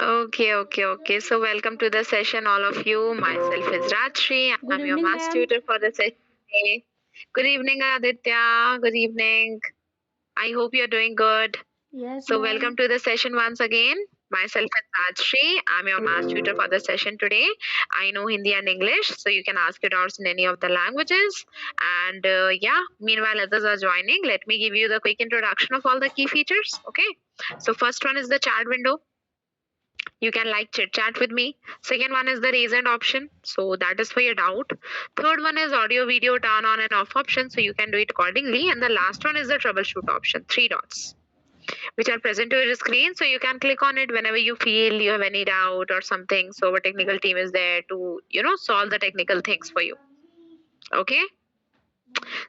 Okay. So welcome to the session, all of you. Myself is Rajshri. Good I'm your evening, maths ma'am. tutor for the session today. Good evening, Aditya. Good evening. I hope you're doing good. Yes, So ma'am. welcome to the session once again. Myself is Rajshri. I'm your maths tutor for the session today. I know Hindi and English, so you can ask your doubts in any of the languages. And meanwhile others are joining, let me give you the quick introduction of all the key features. Okay. So first one is the chat window. You can like chit chat with me. Second one is the raise hand option, so that is for your doubt. Third one is audio video turn on and off option, so you can do it accordingly. And the last one is the troubleshoot option, three dots, which are present to your screen, so you can click on it whenever you feel you have any doubt or something. So our technical team is there to solve the technical things for you. Okay.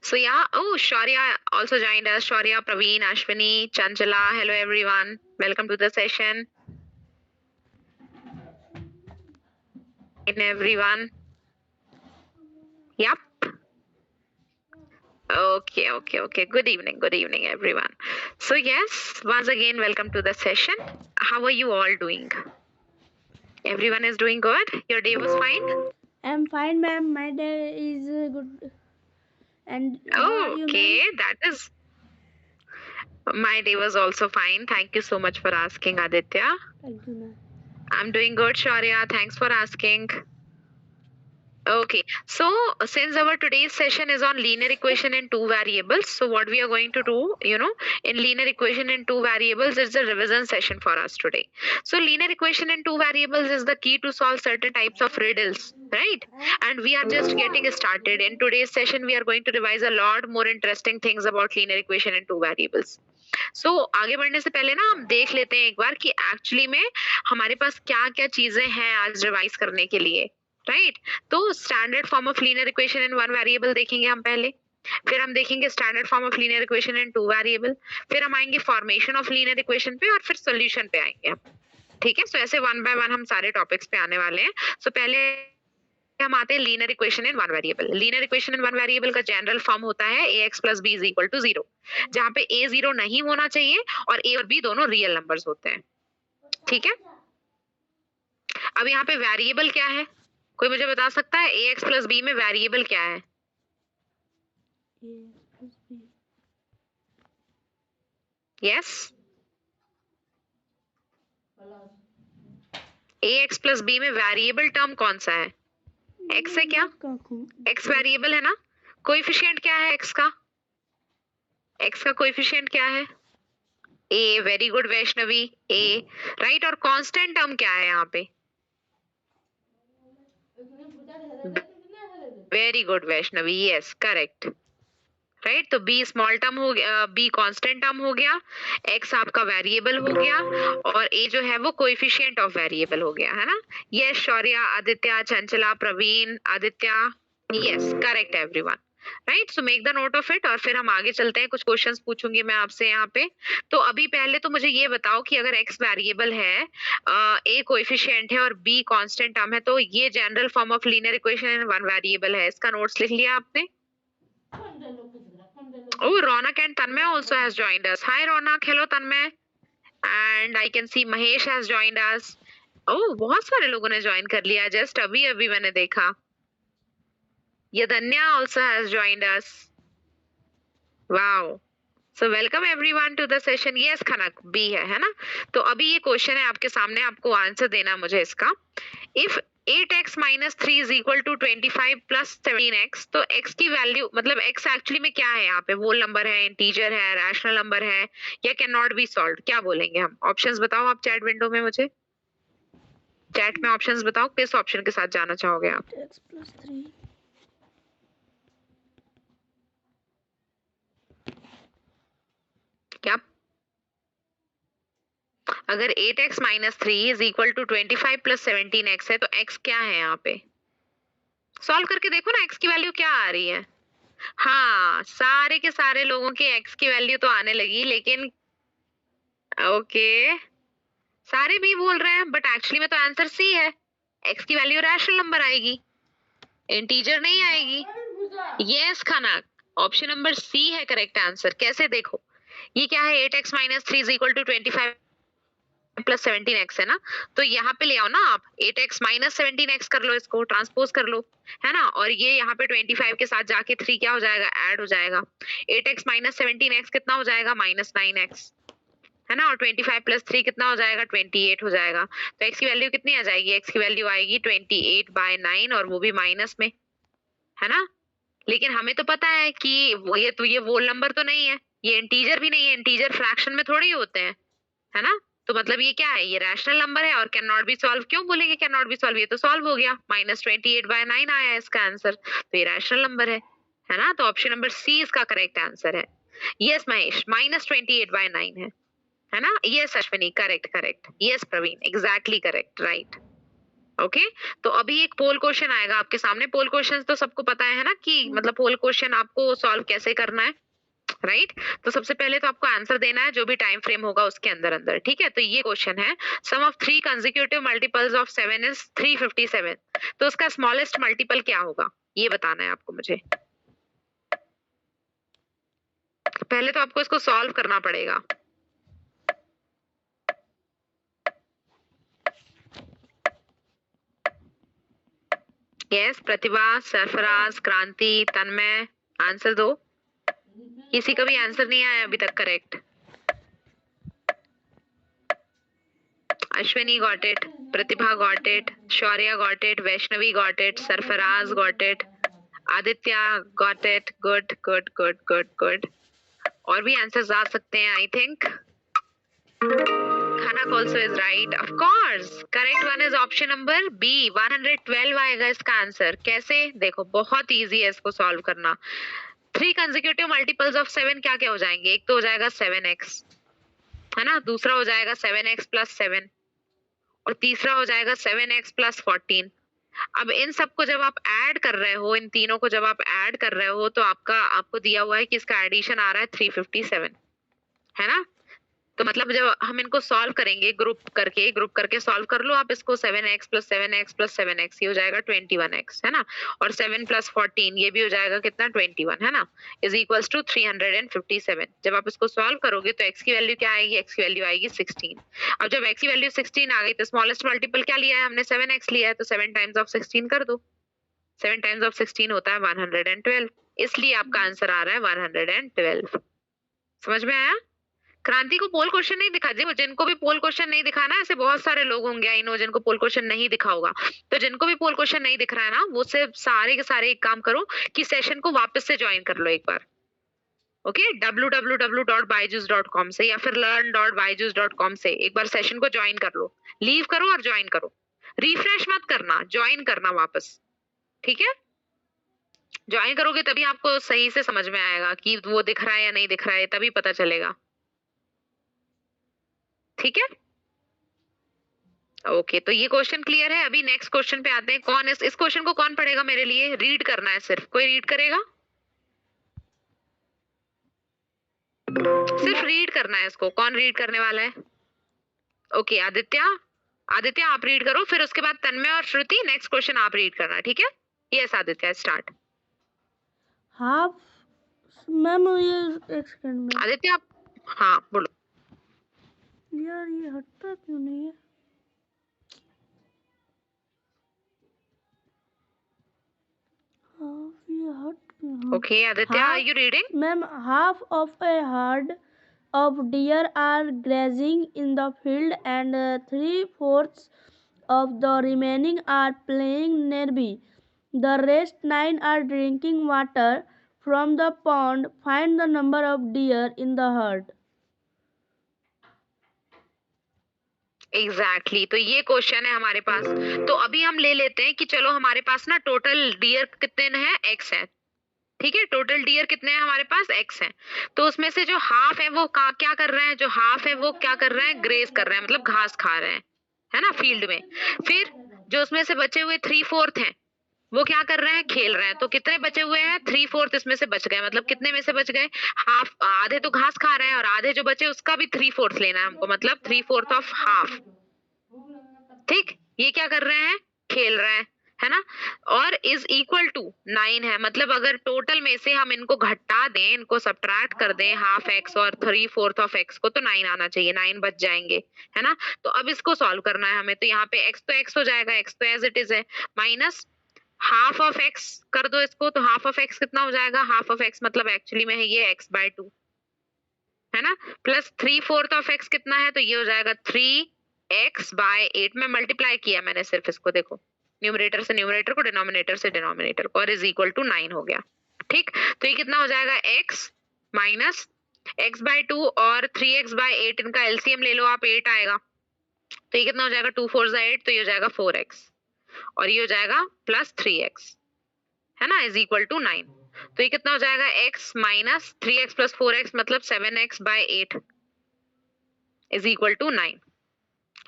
So yeah, oh, Shaurya also joined us. Shaurya, Praveen, Ashwini, Chanchala, hello everyone, welcome to the session. In everyone. Yep. Okay. Good evening, everyone. So, yes, once again, welcome to the session. How are you all doing? Everyone is doing good? Your day was fine? I'm fine, ma'am. My day is good. And how are you, Okay, ma'am? that is. My day was also fine. Thank you so much for asking, Aditya. Thank you, ma'am. I'm doing good, Shaurya. Thanks for asking. Okay, so since our today's session is on linear equation in two variables, so what we are going to do, in linear equation in two variables, it's a revision session for us today. So linear equation in two variables is the key to solve certain types of riddles, right? And we are just getting started. In today's session, we are going to revise a lot more interesting things about linear equation in two variables. सो आगे बढ़ने से पहले ना हम देख लेते हैं एक बार कि एक्चुअली में हमारे पास क्या क्या चीजें हैं आज रिवाइज करने के लिए, राइट? तो standard form of linear equation in one variable देखेंगे हम पहले, फिर हम देखेंगे standard form of linear equation in two variable, फिर हम आएंगे फॉर्मेशन ऑफ लीनियर इक्वेशन पे और फिर सॉल्यूशन पे आएंगे हम। ठीक है, सो ऐसे वन बाय वन हम सारे टॉपिक्स पे आने वाले हैं। सो पहले हम आते हैं linear equation in one variable. Linear equation in one variable का जनरल फॉर्म होता है ax plus b is equal to 0, जहां पे a 0 नहीं होना चाहिए और a और b दोनों रियल नंबर्स होते हैं। ठीक है, अब यहाँ पे वेरिएबल क्या है, कोई मुझे बता सकता है? ax प्लस बी में वेरिएबल क्या है? यस, ax प्लस बी में वेरिएबल टर्म कौन सा है? x है क्या? x वेरिएबल है ना? कोएफिशिएंट क्या है x का? x का कोएफिशिएंट क्या है? a, very good Vaishnavi, a, right. और कांस्टेंट टर्म क्या है यहाँ पे? Very good Vaishnavi, yes correct, right. तो b स्मॉल टर्म हो गया, b कांस्टेंट टर्म हो गया, x आपका वेरिएबल हो गया और a जो है वो कोएफिशिएंट ऑफ वेरिएबल हो गया, है ना? Yes Shaurya, Aditya, Chanchala, Praveen, Aditya, yes correct everyone, right. So make the note of it और फिर हम आगे चलते हैं। कुछ क्वेश्चंस पूछूंगी मैं आपसे यहाँ पे। तो अभी पहले तो मुझे ये बताओ कि अगर x वेरिएबल है, a कोएफिशिएंट है और b कांस्टेंट टर्म है, तो ये general form of linear equation in one variable है। इसका नोट्स लिख लिया आपने? Oh, Ronak and Tanmay also has joined us. Hi Ronak, hello Tanmay. And I can see Mahesh has joined us. Oh, बहुत सारे लोगों ने ज्वाइन कर लिया, जस्ट अभी अभी मैंने देखा। Yadanya also has joined us. Wow. So welcome everyone to the session. Yes, Khanak B है ना? तो अभी ये क्वेश्चन है आपके सामने, आपको आंसर देना मुझे इसका। If 8x minus 3 is equal to 25 plus 17x, तो x की वैल्यू मतलब x एक्चुअली में क्या है यहाँ पे? होल नंबर है, इंटीजर है, रैशनल नंबर है या कैन नॉट बी सॉल्व? क्या बोलेंगे हम? ऑप्शंस बताओ आप चैट विंडो में मुझे। चैट में ऑप्शंस बताओ, किस ऑप्शन के साथ जाना चाहोगे आप? x plus 3. क्या अगर 8x minus 3 is equal to 25 plus 17x है, तो x क्या है यहाँ पे? सॉल्व करके देखो ना, x की वैल्यू क्या आ रही है। हाँ, सारे के सारे लोगों की x की वैल्यू तो आने लगी, लेकिन ओके सारे भी बोल रहे हैं, बट एक्चुअली में तो आंसर सी है। x की वैल्यू रैशनल नंबर आएगी, इंटीजर नहीं आएगी। यस खाना, ऑप्शन नंबर सी है करेक्ट आंसर। कैसे देखो, ये क्या है? 8x minus 3 is equal to 25 plus 17x है ना, तो यहाँ पे ले आओ ना आप 8x माइनस 17x कर लो, इसको ट्रांसपोज कर लो, है ना। और ये यहाँ पे 25 के साथ जाके 3 क्या हो जाएगा, ऐड हो जाएगा। 8x माइनस 17x कितना हो जाएगा, माइनस 9x, है ना। और 25 प्लस 3 कितना हो जाएगा, 28 हो जाएगा। तो x की वैल्यू कितनी आ जाएगी, x की वैल्यू आएगी 28/9, और वो भी माइनस में, है ना। लेकिन हमें तो पता है कि ये वो नंबर तो नहीं है, ये इंटीजर भी नहीं है, इंटीजर फ्रैक्शन में थोड़ी होते हैं, है ना। तो मतलब ये क्या है, ये रैशनल नंबर है और कैन नॉट बी सॉल्व। क्यों बोलेंगे कैन नॉट बी सॉल्व, ये तो सॉल्व हो गया, माइनस 28/9 आया है इसका आंसर, तो ये रैशनल नंबर है ना। तो ऑप्शन नंबर सी इसका करेक्ट आंसर है। यस महेश, माइनस 28/9 है ना। Yes Ashwini, correct correct. Yes Praveen, exactly correct, right. Okay, तो अभी एक पोल क्वेश्चन आएगा आपके सामने। पोल क्वेश्चन तो सबको पता है ना, कि मतलब पोल क्वेश्चन आपको सॉल्व कैसे करना है, राइट। तो सबसे पहले तो आपको आंसर देना है जो भी टाइम फ्रेम होगा उसके अंदर अंदर, ठीक है। तो ये क्वेश्चन है, sum of 3 consecutive multiples of 7 is 357, तो उसका स्मॉलेस्ट मल्टीपल क्या होगा, ये बताना है आपको मुझे। पहले तो आपको इसको सॉल्व करना पड़ेगा। यस प्रतिभा, सरफराज, क्रांति, तन्मय, आंसर दो। किसी का भी आंसर नहीं आया अभी तक correct. Ashwini got it, Pratibha got it, Shaurya got it, Vaishnavi got it, Sarfaraz got it, Aditya got it. Good, good, good, good, good. और भी आंसर्स आ सकते हैं I think. Khanak also is right, of course. Correct one is option number B, 112 आएगा इसका answer. कैसे, देखो बहुत easy है इसको सॉल्व करना। 3 कंसेक्यूटिव मल्टीपल्स ऑफ 7 क्या क्या हो जाएंगे, एक तो हो जाएगा 7x, है ना, दूसरा हो जाएगा 7x प्लस 7, और तीसरा हो जाएगा 7x प्लस 14। अब इन सबको जब आप ऐड कर रहे हो, इन तीनों को जब आप ऐड कर रहे हो, तो आपको दिया हुआ है कि इसका एडिशन आ रहा है 357, है ना। तो मतलब जब हम इनको सॉल्व करेंगे ग्रुप करके सॉल्व कर लो आप इसको, 7x plus 7x plus 7x, ये हो जाएगा 21x, है ना। और 7 प्लस 14 ये भी हो जाएगा कितना, 21, है ना, इज इक्वल्स टू 357। जब आप इसको सॉल्व करोगे तो x की वैल्यू क्या आएगी, x की वैल्यू आएगी 16। अब जब x की वैल्यू 16 आ गई तो स्मॉलेस्ट मल्टीपल क्या लिया है हमने, 7x लिया है, तो 7 टाइम्स ऑफ 16 कर दो। 7 टाइम्स ऑफ 16 होता है 112, इसलिए आपका आंसर आ रहा है 112। समझ में आया। क्रांति को पोल क्वेश्चन नहीं दिखा, जिनको भी पोल क्वेश्चन नहीं दिखा ना, ऐसे बहुत सारे लोग होंगे आई नो जिनको पोल क्वेश्चन नहीं दिखा होगा। तो जिनको भी पोल क्वेश्चन नहीं दिख रहा है ना, वो सिर्फ सारे के सारे एक काम करो कि सेशन को वापस से ज्वाइन कर लो एक बार। ओके, www.byju's.com से या फिर learn.byju's.com से एक बार सेशन को ज्वाइन कर लो। लीव करो और ज्वाइन करो, रिफ्रेश मत करना, ज्वाइन करना वापस, ठीक है। ज्वाइन करोगे तभी आपको सही से समझ में आएगा कि वो दिख रहा है या नहीं दिख रहा है, तभी पता चलेगा, ठीक है। ओके, तो ये क्वेश्चन क्लियर है। अभी नेक्स्ट क्वेश्चन पे आते हैं। कौन इस क्वेश्चन को कौन पढ़ेगा मेरे लिए, रीड करना है सिर्फ, कोई रीड करेगा, सिर्फ रीड करना है इसको। कौन रीड करने वाला है, ओके आदित्य आप रीड करो, फिर उसके बाद तन्मय और श्रुति नेक्स्ट क्वेश्चन आप रीड करना, ठीक है। Yes Aditya start. Half ma'am, ये एक सेकंड में, आदित्य आप, हाँ बोलो। यार ये हटता क्यों नहीं है, हाफ ये हट क्यों, okay Aditya, are you reading. Ma'am half of a herd of deer are grazing in the field and 3/4 of the remaining are playing nearby. The rest 9 are drinking water from the pond. Find the number of deer in the herd. Exactly तो ये question है हमारे पास। तो अभी हम ले लेते हैं कि चलो हमारे पास ना टोटल डियर कितने हैं, x है, ठीक है। टोटल डियर कितने हैं हमारे पास, x है। तो उसमें से जो हाफ है वो क्या कर रहे हैं, जो हाफ है वो क्या कर रहे हैं, ग्रेज कर रहे हैं, मतलब घास खा रहे हैं, है ना, फील्ड में। फिर जो उसमें से बचे हुए 3/4 हैं वो क्या कर रहे हैं, खेल रहे हैं। तो कितने बचे हुए हैं, 3/4 इसमें से बच गए, मतलब कितने में से बच गए, हाफ। आधे तो घास खा रहे हैं और आधे जो बचे उसका भी 3/4 लेना है हमको, मतलब 3/4 ऑफ हाफ, ठीक। ये क्या कर रहे हैं, खेल रहे हैं, है ना, और इज इक्वल टू 9 है, मतलब अगर टोटल में से हम इनको घटा दें, इनको सब्ट्रैक्ट कर दें हाफ एक्स और 3/4 ऑफ एक्स को, तो 9 आना चाहिए, 9 बच जाएंगे, है ना। तो अब इसको सॉल्व करना है हमें, तो यहाँ पे x तो x हो जाएगा, x तो एज इट इज है, माइनस हाफ ऑफ x कर दो इसको, तो हाफ ऑफ x कितना हो जाएगा, हाफ ऑफ x मतलब एक्चुअली में है ये x/2, है ना, प्लस 3/4 ऑफ x कितना है, तो ये हो जाएगा 3x/8 में मल्टीप्लाई किया मैंने सिर्फ इसको, देखो न्यूमरेटर से न्यूमरेटर को, डिनोमिनेटर से डिनोमिनेटर को, और इज इक्वल टू 9 हो गया। ठीक, तो ये कितना हो जाएगा x माइनस x/2 और 3x/8, इनका एलसीएम ले लो आप, 8 आएगा, तो ये कितना हो जाएगा, 2 4 8, तो ये हो जाएगा 4x, और ये हो जाएगा प्लस 3x, है ना, इज इक्वल टू 9। तो ये कितना हो जाएगा, x minus 3x plus 4x मतलब 7x/8 इज इक्वल टू 9,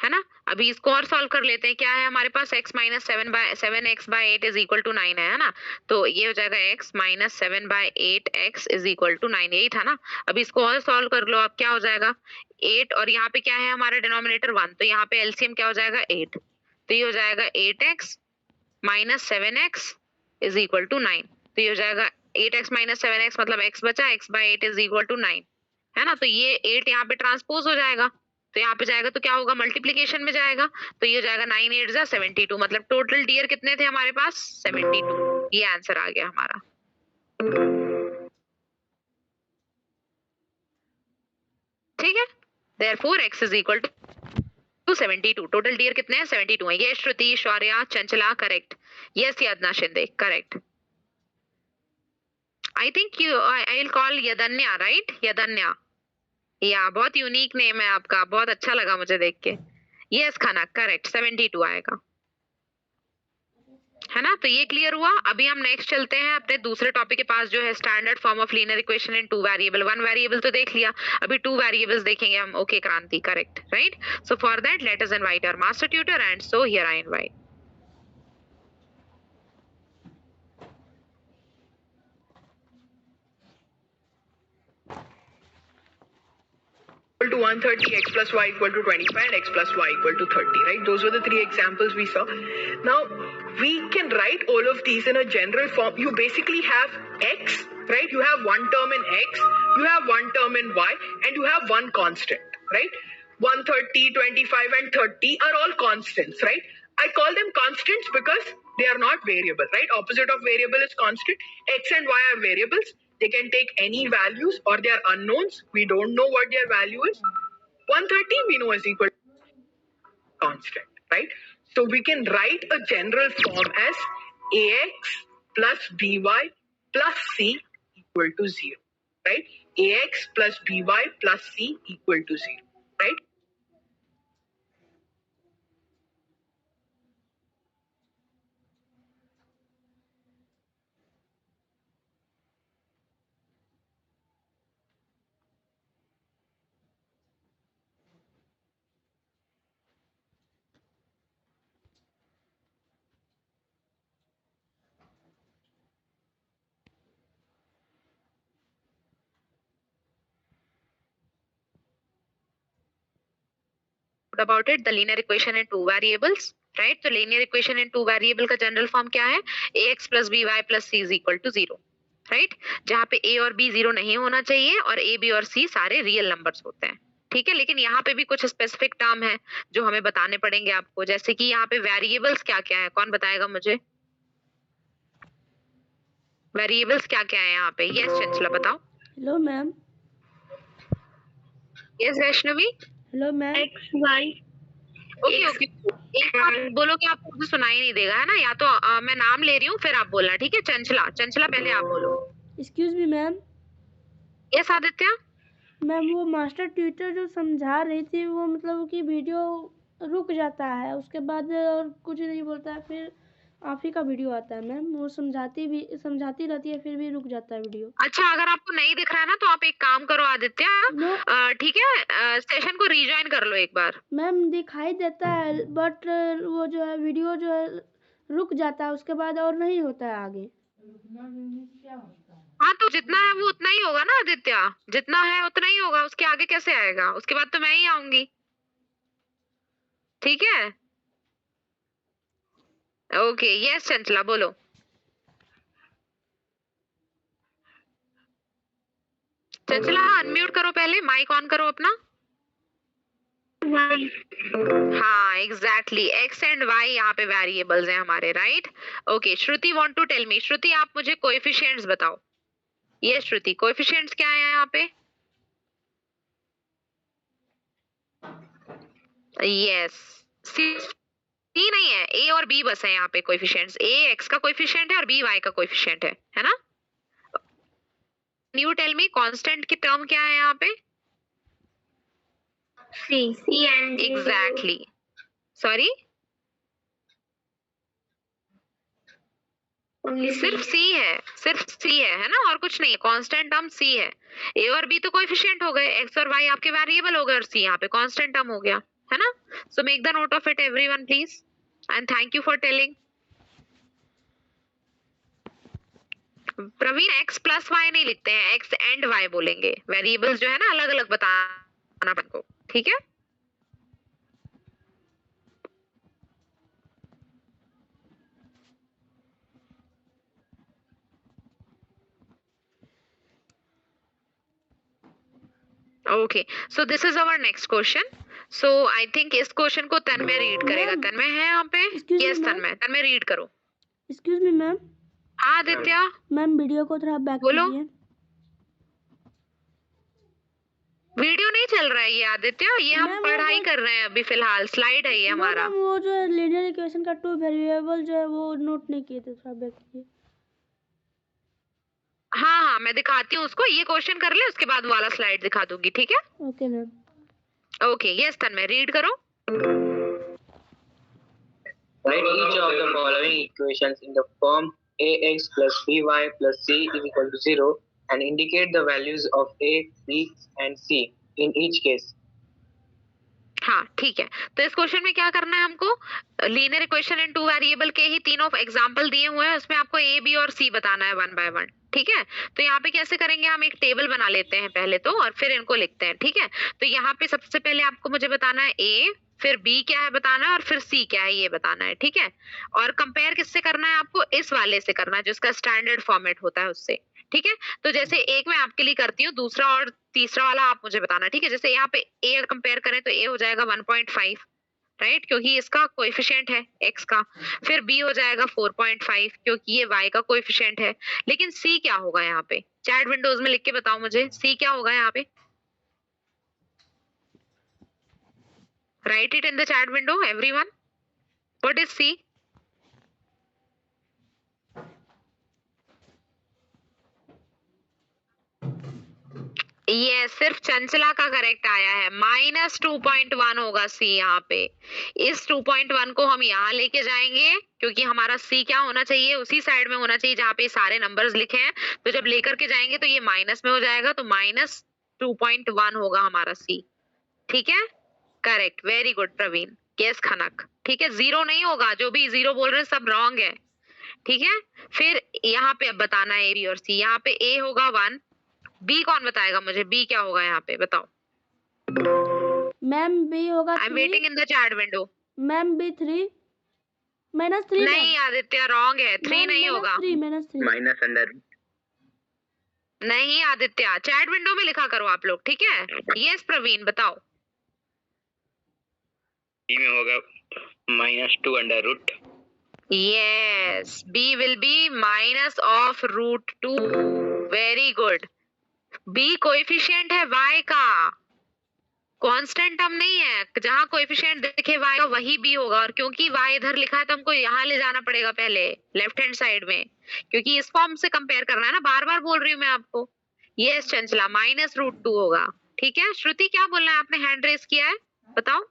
है ना। अभी इसको और सॉल्व कर लेते हैं, क्या है हमारे पास, x minus 7x/8 is equal to 9 है ना, तो ये हो जाएगा x minus 7/8x is equal to 9, यही था ना। अभी इसको और सॉल्व कर लो, अब क्या हो जाएगा 8, और यहाँ पे क्या है हमारा डिनोमिनेटर 1, तो यहाँ पे एलसीएम क्या हो जाएगा 8, तो ये हो जाएगा 8x minus 7x is equal to 9, तो ये हो जाएगा 8x माइनस 7x मतलब x बचा, x/8 इज इक्वल टू 9, है ना। तो ये 8 यहाँ पे ट्रांसपोज हो जाएगा, तो यहाँ पे जाएगा तो क्या होगा, मल्टीप्लीकेशन में जाएगा, तो ये हो जाएगा 9 8 जा 72, मतलब टोटल डियर कितने थे हमारे पास, 72, ये आंसर आ गया हमारा। ठीक है, therefore x is equal to 72, total deer कितने हैं, 72 है। ये Shruti, Shaurya, Chanchala correct, yes Yadna Shinde correct. I think you I will call Yadnya, right, Yadnya, या बहुत यूनिक नेम है आपका, बहुत अच्छा लगा मुझे देख के। यस खाना करेक्ट, 72 आएगा, है ना। तो ये क्लियर हुआ। अभी हम नेक्स्ट चलते हैं अपने दूसरे टॉपिक के पास, जो है standard form of linear equation in 2 variable. 1 variable तो देख लिया, अभी 2 वेरिएबल्स देखेंगे हम। Okay Kranti correct, right. So for that let us invite our master tutor, and so here I invite equal to 130, x plus y equal to 25, and x plus y equal to 30, right? Those were the 3 examples we saw. Now, we can write all of these in a general form. You basically have x, right? You have one term in x, you have one term in y, and you have one constant, right? 130, 25, and 30 are all constants, right? I call them constants because they are not variable, right? Opposite of variable is constant. X and y are variables. They can take any values, or they are unknowns. We don't know what their value is. 130 we know is equal to constant, right? So we can write a general form as ax plus by plus c equal to 0, right? Ax plus by plus c equal to 0, right? about it, the linear equation in 2 variables, right? तो linear equation in 2 variable का general form क्या है, ax plus by plus c is equal to 0, right, जहाँ पे a और b 0 नहीं होना चाहिए, और a b और c सारे रियल नंबर्स होते हैं। ठीक है, लेकिन यहाँ पे भी कुछ स्पेसिफिक टर्म है जो हमें बताने पड़ेंगे आपको, जैसे कि यहाँ पे वेरिएबल्स क्या क्या है, कौन बताएगा मुझे, वेरिएबल्स क्या क्या है यहाँ पे। यस चंचला बताओ। Hello ma'am. Yes Vaishnavi. Hello ma'am. x y okay okay, एक बार बोलोगे आपको मुझे सुनाई नहीं देगा, है ना, या तो मैं नाम ले रही हूँ फिर आप बोलना, ठीक है। चंचला, चंचला पहले आप बोलो। Excuse me ma'am. Yes Aditya. Ma'am वो मास्टर ट्यूटर जो समझा रही थी, वो मतलब कि वीडियो रुक जाता है, उसके बाद और कुछ नहीं बोलता है, फिर आप ही का वीडियो आता है मैम। वो समझाती रहती है, फिर भी रुक जाता है वीडियो। अच्छा, अगर आपको नहीं दिख रहा है ना, तो आप एक काम करो आदित्य, ठीक है, सेशन को रीजॉइन कर लो एक बार। मैम दिखाई देता है, बट वो जो है वीडियो जो है रुक जाता है, उसके बाद और नहीं होता है आगे। हाँ, तो जितना है वो उतना ही होगा ना आदित्य, जितना है उतना ही होगा, उसके आगे कैसे आएगा, उसके बाद तो मैं ही आऊंगी, ठीक है। ओके यस चंचला बोलो। चंचला अनम्यूट करो, पहले माइक ऑन करो अपना। हाँ एग्जैक्टली, एक्स एंड वाई यहाँ पे वेरिएबल्स हैं हमारे, right. Okay Shruti want to tell me, Shruti आप मुझे कोएफिशिएंट्स बताओ। ये श्रुति कोएफिशिएंट्स क्या है यहाँ पे? यस सी नहीं है, ए और बी बस है यहाँ पे कोएफिशिएंट्स। ए एक्स का कोएफिशिएंट है और बी वाई का कोएफिशिएंट है ना? यू टेल मी कांस्टेंट की टर्म क्या है यहाँ पे? सी एंड एग्जैक्टली, सॉरी सिर्फ सी है ना, और कुछ नहीं है। कांस्टेंट टर्म सी है। ए और बी तो कोएफिशिएंट हो गए, एक्स और वाई आपके वेरिएबल हो गए, और सी यहाँ पे कांस्टेंट टर्म हो गया, है ना? So make the note of it everyone please, and thank you for telling. Praveen x plus y नहीं लिखते हैं, एक्स एंड वाई बोलेंगे। वेरिएबल्स जो है ना अलग अलग बताना अपन को, ठीक है? Okay so this is our next question. So I think इस क्वेश्चन को तन्मय रीड करेगा। Ma'am, तन्मय है यहाँ पे? excuse me, yes ma'am. तन्मय रीड करो। Excuse me ma'am. हाँ आदित्य मैम वीडियो को थोड़ा बैक बोलो। कीजिए। वीडियो नहीं चल रहा है ये आदित्य, ये हम मैम, पढ़ाई वो- कर रहे हैं अभी फिलहाल, स्लाइड है ये हमारा। मैम वो जो लीनियर इक्वेशन का टू वेरिएबल जो है वो नोट नहीं किए थे, थोड़ा बैक कीजिए। हाँ हाँ मैं दिखाती हूँ उसको, ये क्वेश्चन कर ले उसके बाद वाला स्लाइड दिखा दूंगी, ठीक है? Okay ma'am. ओके यस तन्मय रीड करो। Write each of the following equations in the form ax plus by plus c is equal to 0 and indicate the values of a, b and c in each case. हाँ ठीक है, तो इस question में क्या करना है हमको? Linear equation in two variable के ही तीनों एग्जांपल दिए हुए हैं, उसमें आपको ए बी और सी बताना है वन बाय वन, ठीक है? तो यहाँ पे कैसे करेंगे, हम एक टेबल बना लेते हैं पहले तो, और फिर इनको लिखते हैं, ठीक है? तो यहाँ पे सबसे पहले आपको मुझे बताना है ए, फिर बी क्या है बताना है, और फिर सी क्या है ये बताना है, ठीक है? और कंपेयर किससे करना है आपको? इस वाले से करना है जिसका स्टैंडर्ड फॉर्मेट होता है उससे, ठीक है? तो जैसे एक मैं आपके लिए करती हूँ, दूसरा और तीसरा वाला आप मुझे बताना, ठीक है? जैसे यहाँ पे ए कंपेयर करें तो ए हो जाएगा 1.5, राइट, क्योंकि इसका कोएफिशिएंट है x का। फिर b हो जाएगा 4.5 क्योंकि ये y का कोएफिशिएंट है। लेकिन c क्या होगा यहाँ पे? चैट विंडोज में लिख के बताओ मुझे, c क्या होगा यहाँ पे? Right it in the chat window everyone, what is c? ये सिर्फ चंचला का करेक्ट आया है, -2.1 होगा सी यहाँ पे। इस 2.1 को हम यहाँ लेके जाएंगे क्योंकि हमारा सी क्या होना चाहिए, उसी साइड में होना चाहिए जहाँ पे सारे नंबर्स लिखे हैं। तो जब लेकर के जाएंगे तो ये माइनस में हो जाएगा, तो -2.1 होगा हमारा सी, ठीक है? Correct, very good Praveen, yes Khanak, ठीक है? जीरो नहीं होगा, जो भी जीरो बोल रहे हैं सब रॉन्ग है, ठीक है? फिर यहाँ पे अब बताना है ए बी और सी। यहाँ पे ए होगा 1, बी कौन बताएगा मुझे, बी क्या होगा यहाँ पे बताओ? मैम बी होगा I am waiting in the chat window. Ma'am b 3 -3 नहीं आदित्य रॉन्ग है, 3 नहीं होगा। -3 Minus under नहीं आदित्य, चैट विंडो में लिखा करो आप लोग, ठीक है? यस प्रवीण बताओ। b में होगा -2 under root. Yes, b will be -√2, very good. B coefficient है y का, कांस्टेंट टर्म नहीं है। जहां कोएफिशिएंट दिखे y का वही b होगा, और क्योंकि y इधर लिखा है तो हमको यहाँ ले जाना पड़ेगा पहले लेफ्ट हैंड साइड में, क्योंकि इस फॉर्म से कंपेयर करना है ना, बार बार बोल रही हूँ मैं आपको। यस चंचला, -√2 होगा, ठीक है? श्रुति क्या बोलना है, आपने हैंड रेस किया है, बताओ।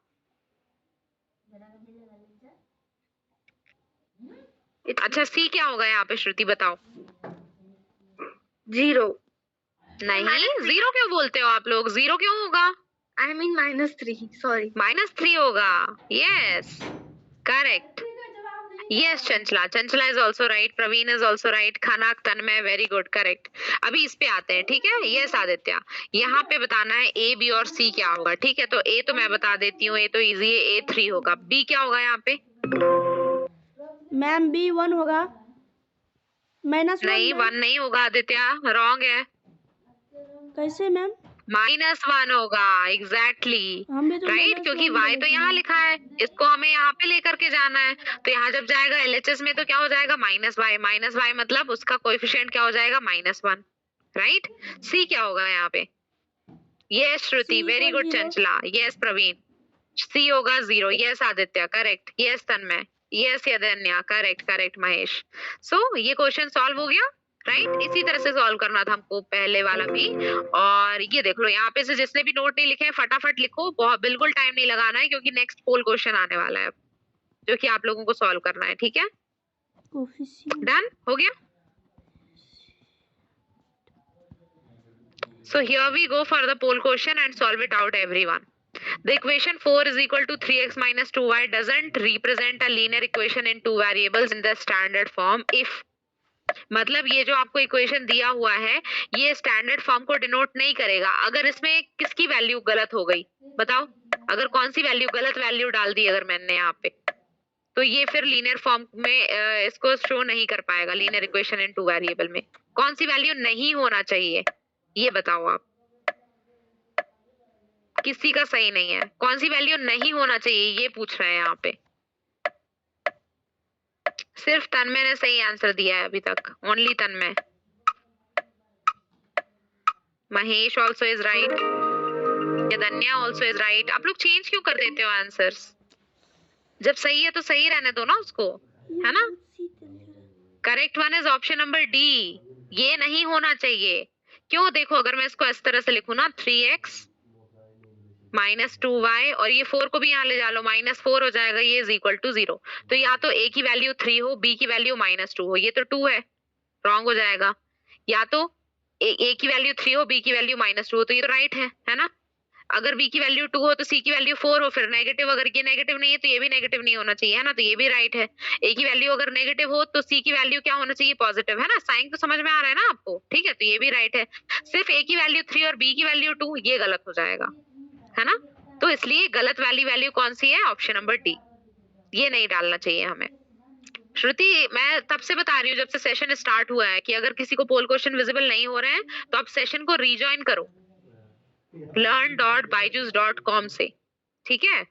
अच्छा सी क्या होगा यहाँ पे श्रुति बताओ? 0 नहीं, जीरो क्यों बोलते हो आप लोग, जीरो क्यों होगा? I mean -3 sorry. -3 होगा, yes correct. Yes Chanchala, Chanchala is also right, Praveen is also right, Khanak Tanmay very good correct. अभी इस पे आते हैं, ठीक है? यस आदित्य, यहाँ पे बताना है ए बी और सी क्या होगा, ठीक है? तो ए तो मैं बता देती हूँ, ए तो इजी है, A 3 होगा। बी क्या होगा यहाँ पे? मैम बी 1 होगा, -1 नहीं, मैम। 1 नहीं होगा आदित्य, रॉन्ग है। कैसे मैम? -1 होगा, एग्जैक्टली हम भी तो राइट, क्योंकि y तो यहाँ लिखा है, इसको हमें यहाँ पे लेकर के जाना है, तो यहाँ जब जाएगा LHS में तो क्या हो जाएगा -y मतलब उसका कोएफिशिएंट क्या हो जाएगा -1, राइट। C क्या होगा यहाँ पे? Yes Shruti, C very equal good 0। Chanchala, yes Praveen. C होगा 0, yes Aditya correct, yes Tanmay, yes Yadnya correct, correct Mahesh. So ये क्वेश्चन सॉल्व हो गया, राइट। इसी तरह से सॉल्व करना था हमको पहले वाला भी। और ये देख लो यहाँ पे से जिसने भी नोट नहीं लिखे हैं फटाफट लिखो, बहुत बिल्कुल टाइम नहीं लगाना है, क्योंकि नेक्स्ट पोल क्वेश्चन आने वाला है अब, जो कि आप लोगों को सॉल्व करना है, ठीक है। कोफिशिएंट डन हो गया। So here we go for the poll question and solve it out everyone. The equation 4 is equal to 3x minus 2y doesn't represent a linear equation in two variables in the standard form if, मतलब ये जो आपको equation दिया हुआ है ये standard form को denote नहीं करेगा अगर इसमें किसकी वैल्यू गलत हो गई, बताओ। अगर कौन सी वैल्यू, गलत वैल्यू डाल दी अगर मैंने यहाँ पे, तो ये फिर लीनियर फॉर्म में इसको शो नहीं कर पाएगा। Linear equation in two variable में कौन सी वैल्यू नहीं होना चाहिए, ये बताओ आप। किसी का सही नहीं है, कौन सी वैल्यू नहीं होना चाहिए ये पूछ रहे हैं यहाँ पे। सिर्फ तन्मय ने सही आंसर दिया है अभी तक, only Tanmay. Mahesh also is right, Yadnya also is right. आप लोग चेंज क्यों कर देते हो आंसर्स? जब सही है तो सही रहने दो ना उसको, है ना। Correct one is option number D, ये नहीं होना चाहिए। क्यों? देखो अगर मैं इसको इस तरह से लिखूं ना, 3x माइनस 2y और ये 4 को भी यहाँ ले जा लो, -4 हो जाएगा, ये इज इक्वल टू 0। तो या तो a की वैल्यू 3 हो, b की वैल्यू -2 हो, ये तो 2 है, रॉन्ग हो जाएगा। या तो a की वैल्यू 3 हो, b की वैल्यू -2 हो, तो ये तो राइट है ना। अगर b की वैल्यू 2 हो तो c की वैल्यू 4 हो, फिर नेगेटिव, अगर ये नेगेटिव नहीं है तो ये भी नेगेटिव नहीं होना चाहिए, है ना, तो ये भी राइट है। a की वैल्यू अगर नेगेटिव हो तो c की वैल्यू क्या होना चाहिए, पॉजिटिव, है ना। साइन तो समझ में आ रहा है ना आपको, ठीक है, तो ये भी राइट है। सिर्फ a की वैल्यू 3 और b की वैल्यू 2 ये गलत हो जाएगा, है ना। तो इसलिए गलत वाली वैल्यू कौन सी है, ऑप्शन नंबर डी, ये नहीं डालना चाहिए हमें। श्रुति मैं तब से बता रही हूँ जब से सेशन स्टार्ट हुआ है कि अगर किसी को पोल क्वेश्चन विजिबल नहीं हो रहे हैं तो आप सेशन को रीजॉइन करो learn.byju's.com से, ठीक है।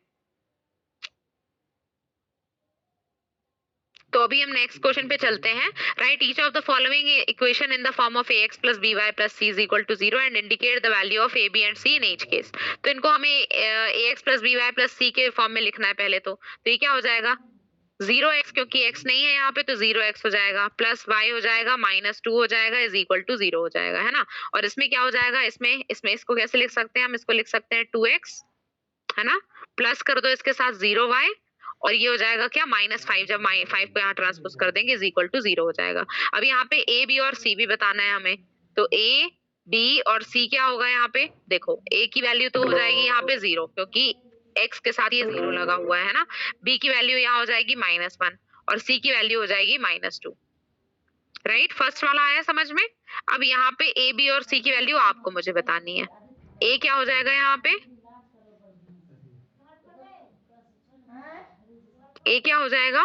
तो अभी हम नेक्स्ट क्वेश्चन पे चलते हैं। Right each of the following equation in the form of ax plus by plus c is equal to 0 and indicate the value of a b and c in each case। तो इनको हमें ax plus by plus c के form में लिखना है पहले तो ये क्या हो जाएगा 0x, क्योंकि x नहीं है यहाँ पे तो 0x हो जाएगा, प्लस y हो जाएगा -2 हो जाएगा, इज इक्वल टू 0 हो जाएगा, है ना। और इसमें क्या हो जाएगा, इसमें इसको कैसे लिख सकते हैं हम, इसको लिख सकते हैं 2x, है ना, प्लस कर दो इसके साथ 0y और ये हो जाएगा क्या -5, जब 5 को यहाँ ट्रांसपोज कर देंगे इज इक्वल टू 0 हो जाएगा। अब यहाँ पे a b और c भी बताना है हमें, तो a b और c क्या होगा यहाँ पे, देखो a की वैल्यू तो हो जाएगी यहाँ पे 0 क्योंकि x के साथ ये 0 लगा हुआ है ना, b की वैल्यू यहाँ हो जाएगी -1 और c की वैल्यू हो जाएगी -2, राइट। फर्स्ट वाला आया समझ में। अब यहाँ पे a b और c की वैल्यू आपको मुझे बतानी है। a क्या हो जाएगा यहाँ पे, a क्या हो जाएगा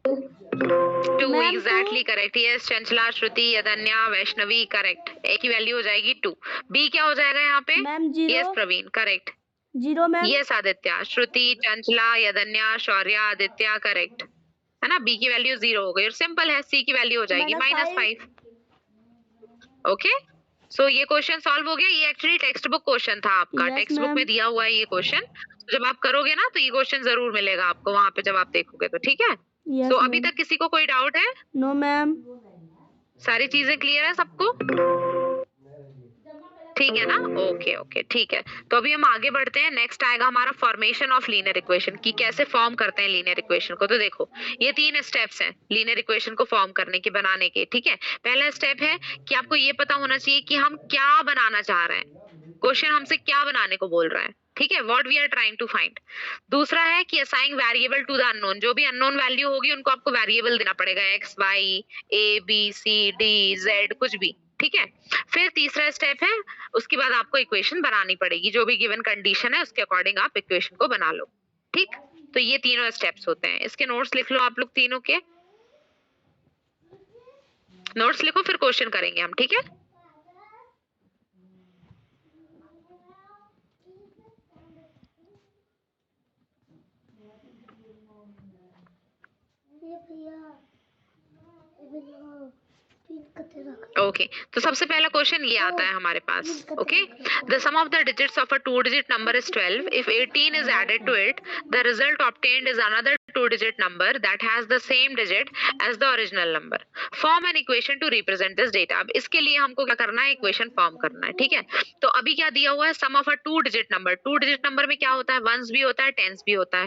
2, exactly correct, yes Chanchala, Shruti, Yadnya, Vaishnavi correct, a की वैल्यू हो जाएगी 2। b क्या हो जाएगा यहाँ पे, ma'am 0। Yes Praveen correct, 0 ma'am. Yes Aditya, Shruti, Chanchala, Yadnya, Shaurya, Aditya correct, है ना। b की वैल्यू 0 हो गई और सिंपल है, c की वैल्यू हो जाएगी -5। ओके सो ये क्वेश्चन सॉल्व हो गया। ये एक्चुअली टेक्स्ट बुक क्वेश्चन था आपका, Yes, टेक्स्ट बुक ma'am। में दिया हुआ है ये क्वेश्चन। जब आप करोगे ना तो ये क्वेश्चन जरूर मिलेगा आपको वहां पे जब आप देखोगे तो, ठीक है। Yes, तो अभी ma'am। तक किसी को कोई डाउट है, नो मैम। सारी चीजें क्लियर है सबको, ठीक है ना। ओके ओके ठीक है। तो अभी हम आगे बढ़ते हैं। नेक्स्ट आएगा हमारा फॉर्मेशन ऑफ लीनियर इक्वेशन, कि कैसे फॉर्म करते हैं लीनियर इक्वेशन को। तो देखो ये 3 स्टेप्स हैं लीनियर इक्वेशन को फॉर्म करने के, बनाने के, ठीक है। पहला स्टेप है कि आपको ये पता होना चाहिए कि हम क्या बनाना चाह रहे हैं, क्वेश्चन हमसे क्या बनाने को बोल रहा है, ठीक है, what we are trying to find. दूसरा है कि assign variable to the unknown, जो भी अननोन वैल्यू होगी उनको आपको वेरिएबल देना पड़ेगा, x y a b c d z कुछ भी, ठीक है। फिर तीसरा स्टेप है, उसके बाद आपको इक्वेशन बनानी पड़ेगी, जो भी गिवन कंडीशन है उसके अकॉर्डिंग आप इक्वेशन को बना लो, ठीक। तो ये तीनों स्टेप्स होते हैं। इसके नोट्स लिख लो आप लोग, तीनों के नोट्स लिखो, फिर क्वेश्चन करेंगे हम, ठीक है। ओके तो सबसे पहला क्वेश्चन ये आता है हमारे पास। Okay, the sum of the digits of a 2-digit number is 12. If 18 is added to it, the result obtained is another 2-digit number that has the same digit as the original number. Form an equation to represent this data. अब इसके लिए हमको क्या करना है, equation form करना है, ठीक है। तो अभी क्या दिया हुआ है, sum of a 2-digit number. 2-digit number में क्या होता है, वंस भी होता है, टेंस भी होता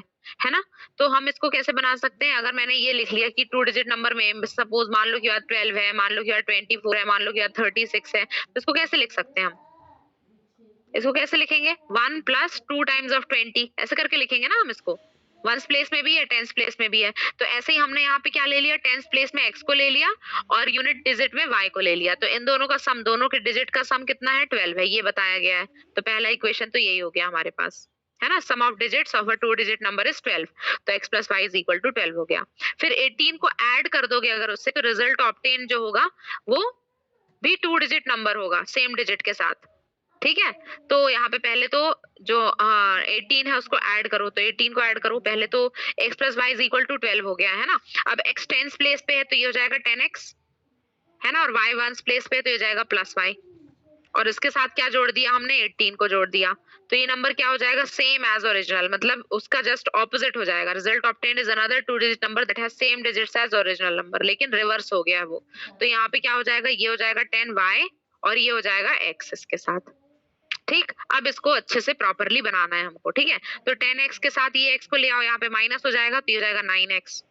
है ना। तो हम इसको कैसे बना सकते हैं, अगर मैंने ये लिख लिया कि 2-digit नंबर में सपोज मान लो कि 12 है, मान लो कि 24 है, मान लो कि 36 है, तो इसको कैसे लिख सकते हैं हम, इसको कैसे लिखेंगे, 1 + 2 टाइम्स ऑफ 20 ऐसे करके लिखेंगे ना हम इसको। वंस प्लेस में भी है, टेंस प्लेस में भी है। तो ऐसे ही हमने यहाँ पे क्या ले लिया, टेंस प्लेस में x को ले लिया और यूनिट डिजिट में y को ले लिया। तो इन दोनों का सम, दोनों के डिजिट का सम कितना है, 12 है, ये बताया गया है। तो पहला इक्वेशन तो यही हो गया हमारे पास, है ना। Sum of digits of a 2-digit number is 12, तो x + y = 12 हो गया। फिर 18 को ऐड कर दोगे अगर उससे, तो रिजल्ट ऑब्टेन जो होगा वो भी 2-digit नंबर होगा, सेम डिजिट के साथ, ठीक है। तो यहाँ पे पहले तो जो 18 है उसको ऐड करो, तो 18 को ऐड करो पहले, तो x + y = 12 हो गया, है ना। अब x टेंस प्लेस पे है तो ये हो जाएगा 10x, है ना, और y वंस प्लेस पे तो ये जाएगा +y, और इसके साथ क्या जोड़ दिया हमने, 18 को जोड़ दिया। तो ये नंबर क्या हो जाएगा, सेम एज ओरिजिनल, मतलब उसका जस्ट ऑपोजिट हो जाएगा। Result obtained is another 2-digit number that has same digits as original number, लेकिन रिवर्स हो गया है वो। तो यहाँ पे क्या हो जाएगा, ये हो जाएगा 10y और ये हो जाएगा x इसके साथ, ठीक। अब इसको अच्छे से प्रॉपरली बनाना है हमको, ठीक है। तो 10x के साथ ये x को ले आओ, यहाँ पे माइनस हो जाएगा, तो ये हो जाएगा 9x,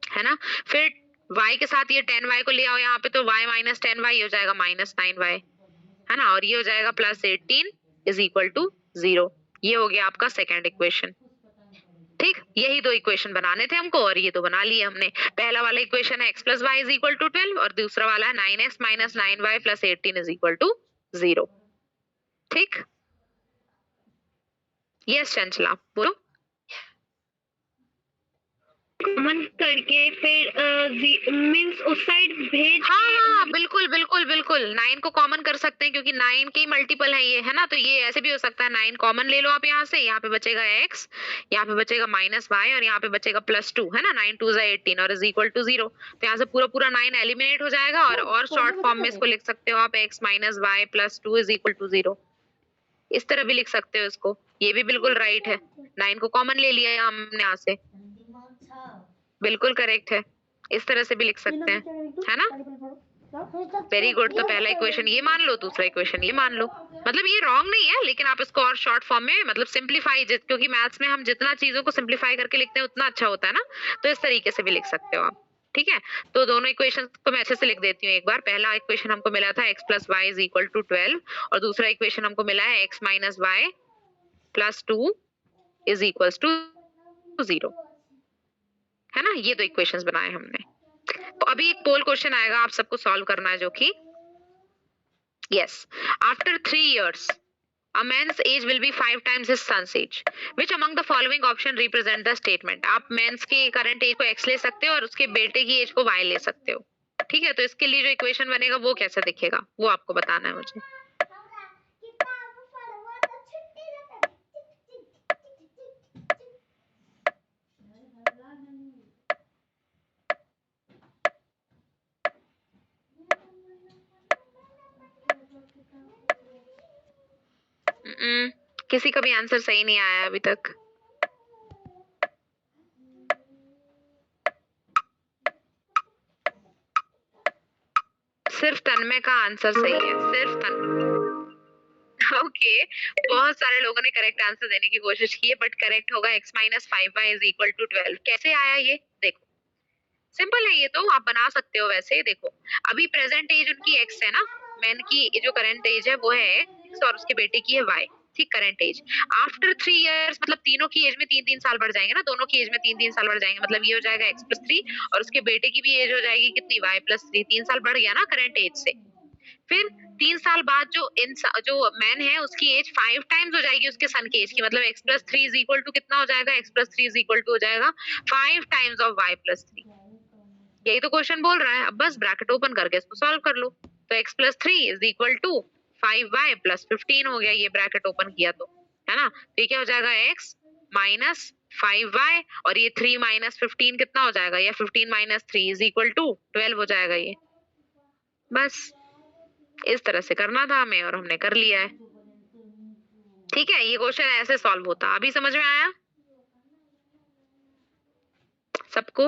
है ना। फिर y के साथ ये 10y को ले आओ यहाँ पे, तो y - 10y हो जाएगा -9y, है ना, और ये हो जाएगा +18 = 0। ये हो गया आपका सेकंड इक्वेशन, ठीक। यही दो इक्वेशन बनाने थे हमको और ये तो बना लिए हमने। पहला वाला इक्वेशन है x + y = 12 और दूसरा वाला है 9x - 9y + 18 = 0, ठीक। यस चंचला बोलो। कॉमन करके फिर मींस उस साइड भेज हाँ बिल्कुल बिल्कुल बिल्कुल, 9 को कॉमन कर सकते हैं क्योंकि 9 के मल्टीपल है ये, है ना। तो ये ऐसे भी हो सकता है, 9 कॉमन ले लो आप यहाँ से, यहाँ पे बचेगा x, यहाँ पे बचेगा -y और यहाँ पे बचेगा +2, है ना। 9 × 2 = 18 और = 0। तो यहाँ से पूरा 9 एलिमिनेट हो जाएगा और शॉर्ट फॉर्म में इसको लिख सकते हो आप x - y + 2 = 0। इस तरह भी लिख सकते हो इसको, ये भी बिल्कुल राइट है। 9 को कॉमन ले लिया हमने यहाँ से, बिल्कुल करेक्ट है। इस तरह से भी लिख सकते हैं, है ना। Very good. तो पहला इक्वेशन ये मान लो, दूसरा इक्वेशन ये मान लो। मतलब ये रॉन्ग नहीं है, लेकिन आप इसको और शॉर्ट फॉर्म में मतलब सिंप्लीफाई, क्योंकि मैथ्स में हम जितना चीजों को सिंप्लीफाई करके लिखते हैं उतना अच्छा होता है ना। तो इस तरीके से भी लिख सकते हो आप, ठीक है। तो दोनों इक्वेशन को मैं अच्छे से लिख देती हूँ एक बार। पहला इक्वेशन हमको मिला था x + y = 12 और दूसरा इक्वेशन हमको मिला है x - y + 2 = 0, है ना। ये दो इक्वेशंस बनाए हमने। तो अभी एक पोल क्वेश्चन आएगा, आप सबको सॉल्व करना है, जो कि yes, after 3 years a man's age will be 5 times his son's age. Which among the following option represent the statement? आप मेंस के करंट एज को x ले सकते हो और उसके बेटे की एज को y ले सकते हो, ठीक है। तो इसके लिए जो इक्वेशन बनेगा वो कैसे दिखेगा वो आपको बताना है मुझे। किसी का भी आंसर सही नहीं आया अभी तक। सिर्फ तन्मय का आंसर सही है, सिर्फ तन्मय। ओके, बहुत सारे लोगों ने करेक्ट आंसर देने की कोशिश की है, बट करेक्ट होगा x - 5y = 12। कैसे आया ये देखो, सिंपल है ये, तो आप बना सकते हो वैसे। देखो अभी प्रेजेंट एज उनकी x है ना, मैन की जो करंट एज है वो है x और उसके बेटे की है y, ठीक। करंट एज आफ्टर 3 years मतलब तीनों की एज में 3-3 साल बढ़ जाएंगे ना, दोनों की एज में 3-3 साल बढ़ जाएंगे, मतलब ये हो जाएगा x + 3 और उसके बेटे की भी एज हो जाएगी कितनी, y + 3, 3 साल बढ़ गया ना करंट एज से। फिर 15 साल बाद जो मैन है उसकी एज 5 टाइम्स हो जाएगी उसके सन की एज की, मतलब x plus 3 is equal to कितना हो जाएगा, x plus 3 is equal to हो जाएगा 5 टाइम्स ऑफ y प्लस 3। यही तो क्वेश्चन बोल रहा है। अब बस ब्रैकेट ओपन करके इसको सॉल्व कर लो। तो x plus 3 is equal to 5y plus 15 हो गया, ये ब्रैकेट ओपन किया तो, है ना। तो ये क्या हो जाएगा, x माइनस 5y और ये 3 माइनस 15 कितना हो जाएगा, या 15 माइनस 3 इज इक्वल टू 12 हो जाएगा ये। बस इस तरह से करना था हमें और हमने कर लिया है। ठीक है, ये क्वेश्चन ऐसे सॉल्व होता। अभी समझ में आया सबको?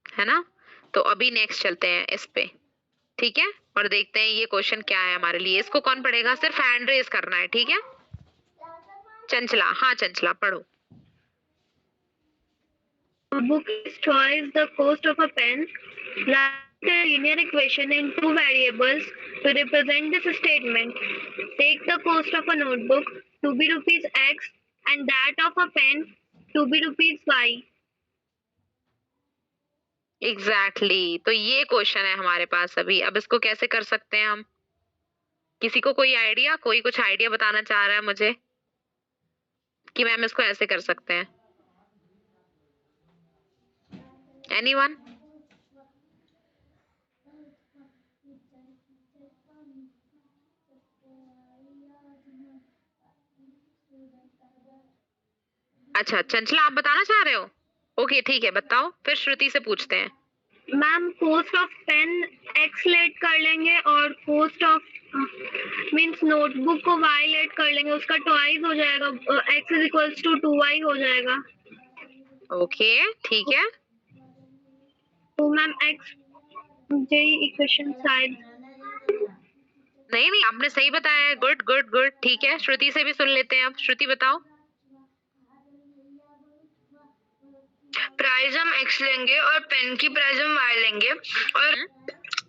है ना। तो अभी नेक्स्ट चलते हैं इस पे, ठीक है, और देखते हैं ये क्वेश्चन क्या है हमारे लिए। इसको कौन पढ़ेगा, सिर्फ हैंड रेज करना है, ठीक है। चंचला, हाँ चंचला पढ़ो। Book is twice the cost of a pen. Write a linear equation in two variables to represent this statement. Take the cost of a notebook to be rupees X and that of a pen to be rupees Y. Exactly तो ये question है हमारे पास अभी। अब इसको कैसे कर सकते हैं हम? किसी को कोई आइडिया, कोई कुछ आइडिया बताना चाह रहा है मुझे कि मैम इसको ऐसे कर सकते हैं? एनीवन? अच्छा चंचला आप बताना चाह रहे हो? ओके ठीक है बताओ, फिर श्रुति से पूछते हैं। Ma'am cost of pen X let कर लेंगे और कोस्ट ऑफ मींस नोटबुक को Y लेट कर लेंगे, उसका ट्वाइस हो जाएगा, X is equals to 2Y हो जाएगा। ओके ठीक है। तो मैम X जे इक्वेशन शायद नहीं आपने सही बताया है, गुड गुड गुड। ठीक है, श्रुति से भी सुन लेते हैं। अब श्रुति बताओ। प्राइस हम x लेंगे और पेन की प्राइस हम y लेंगे, और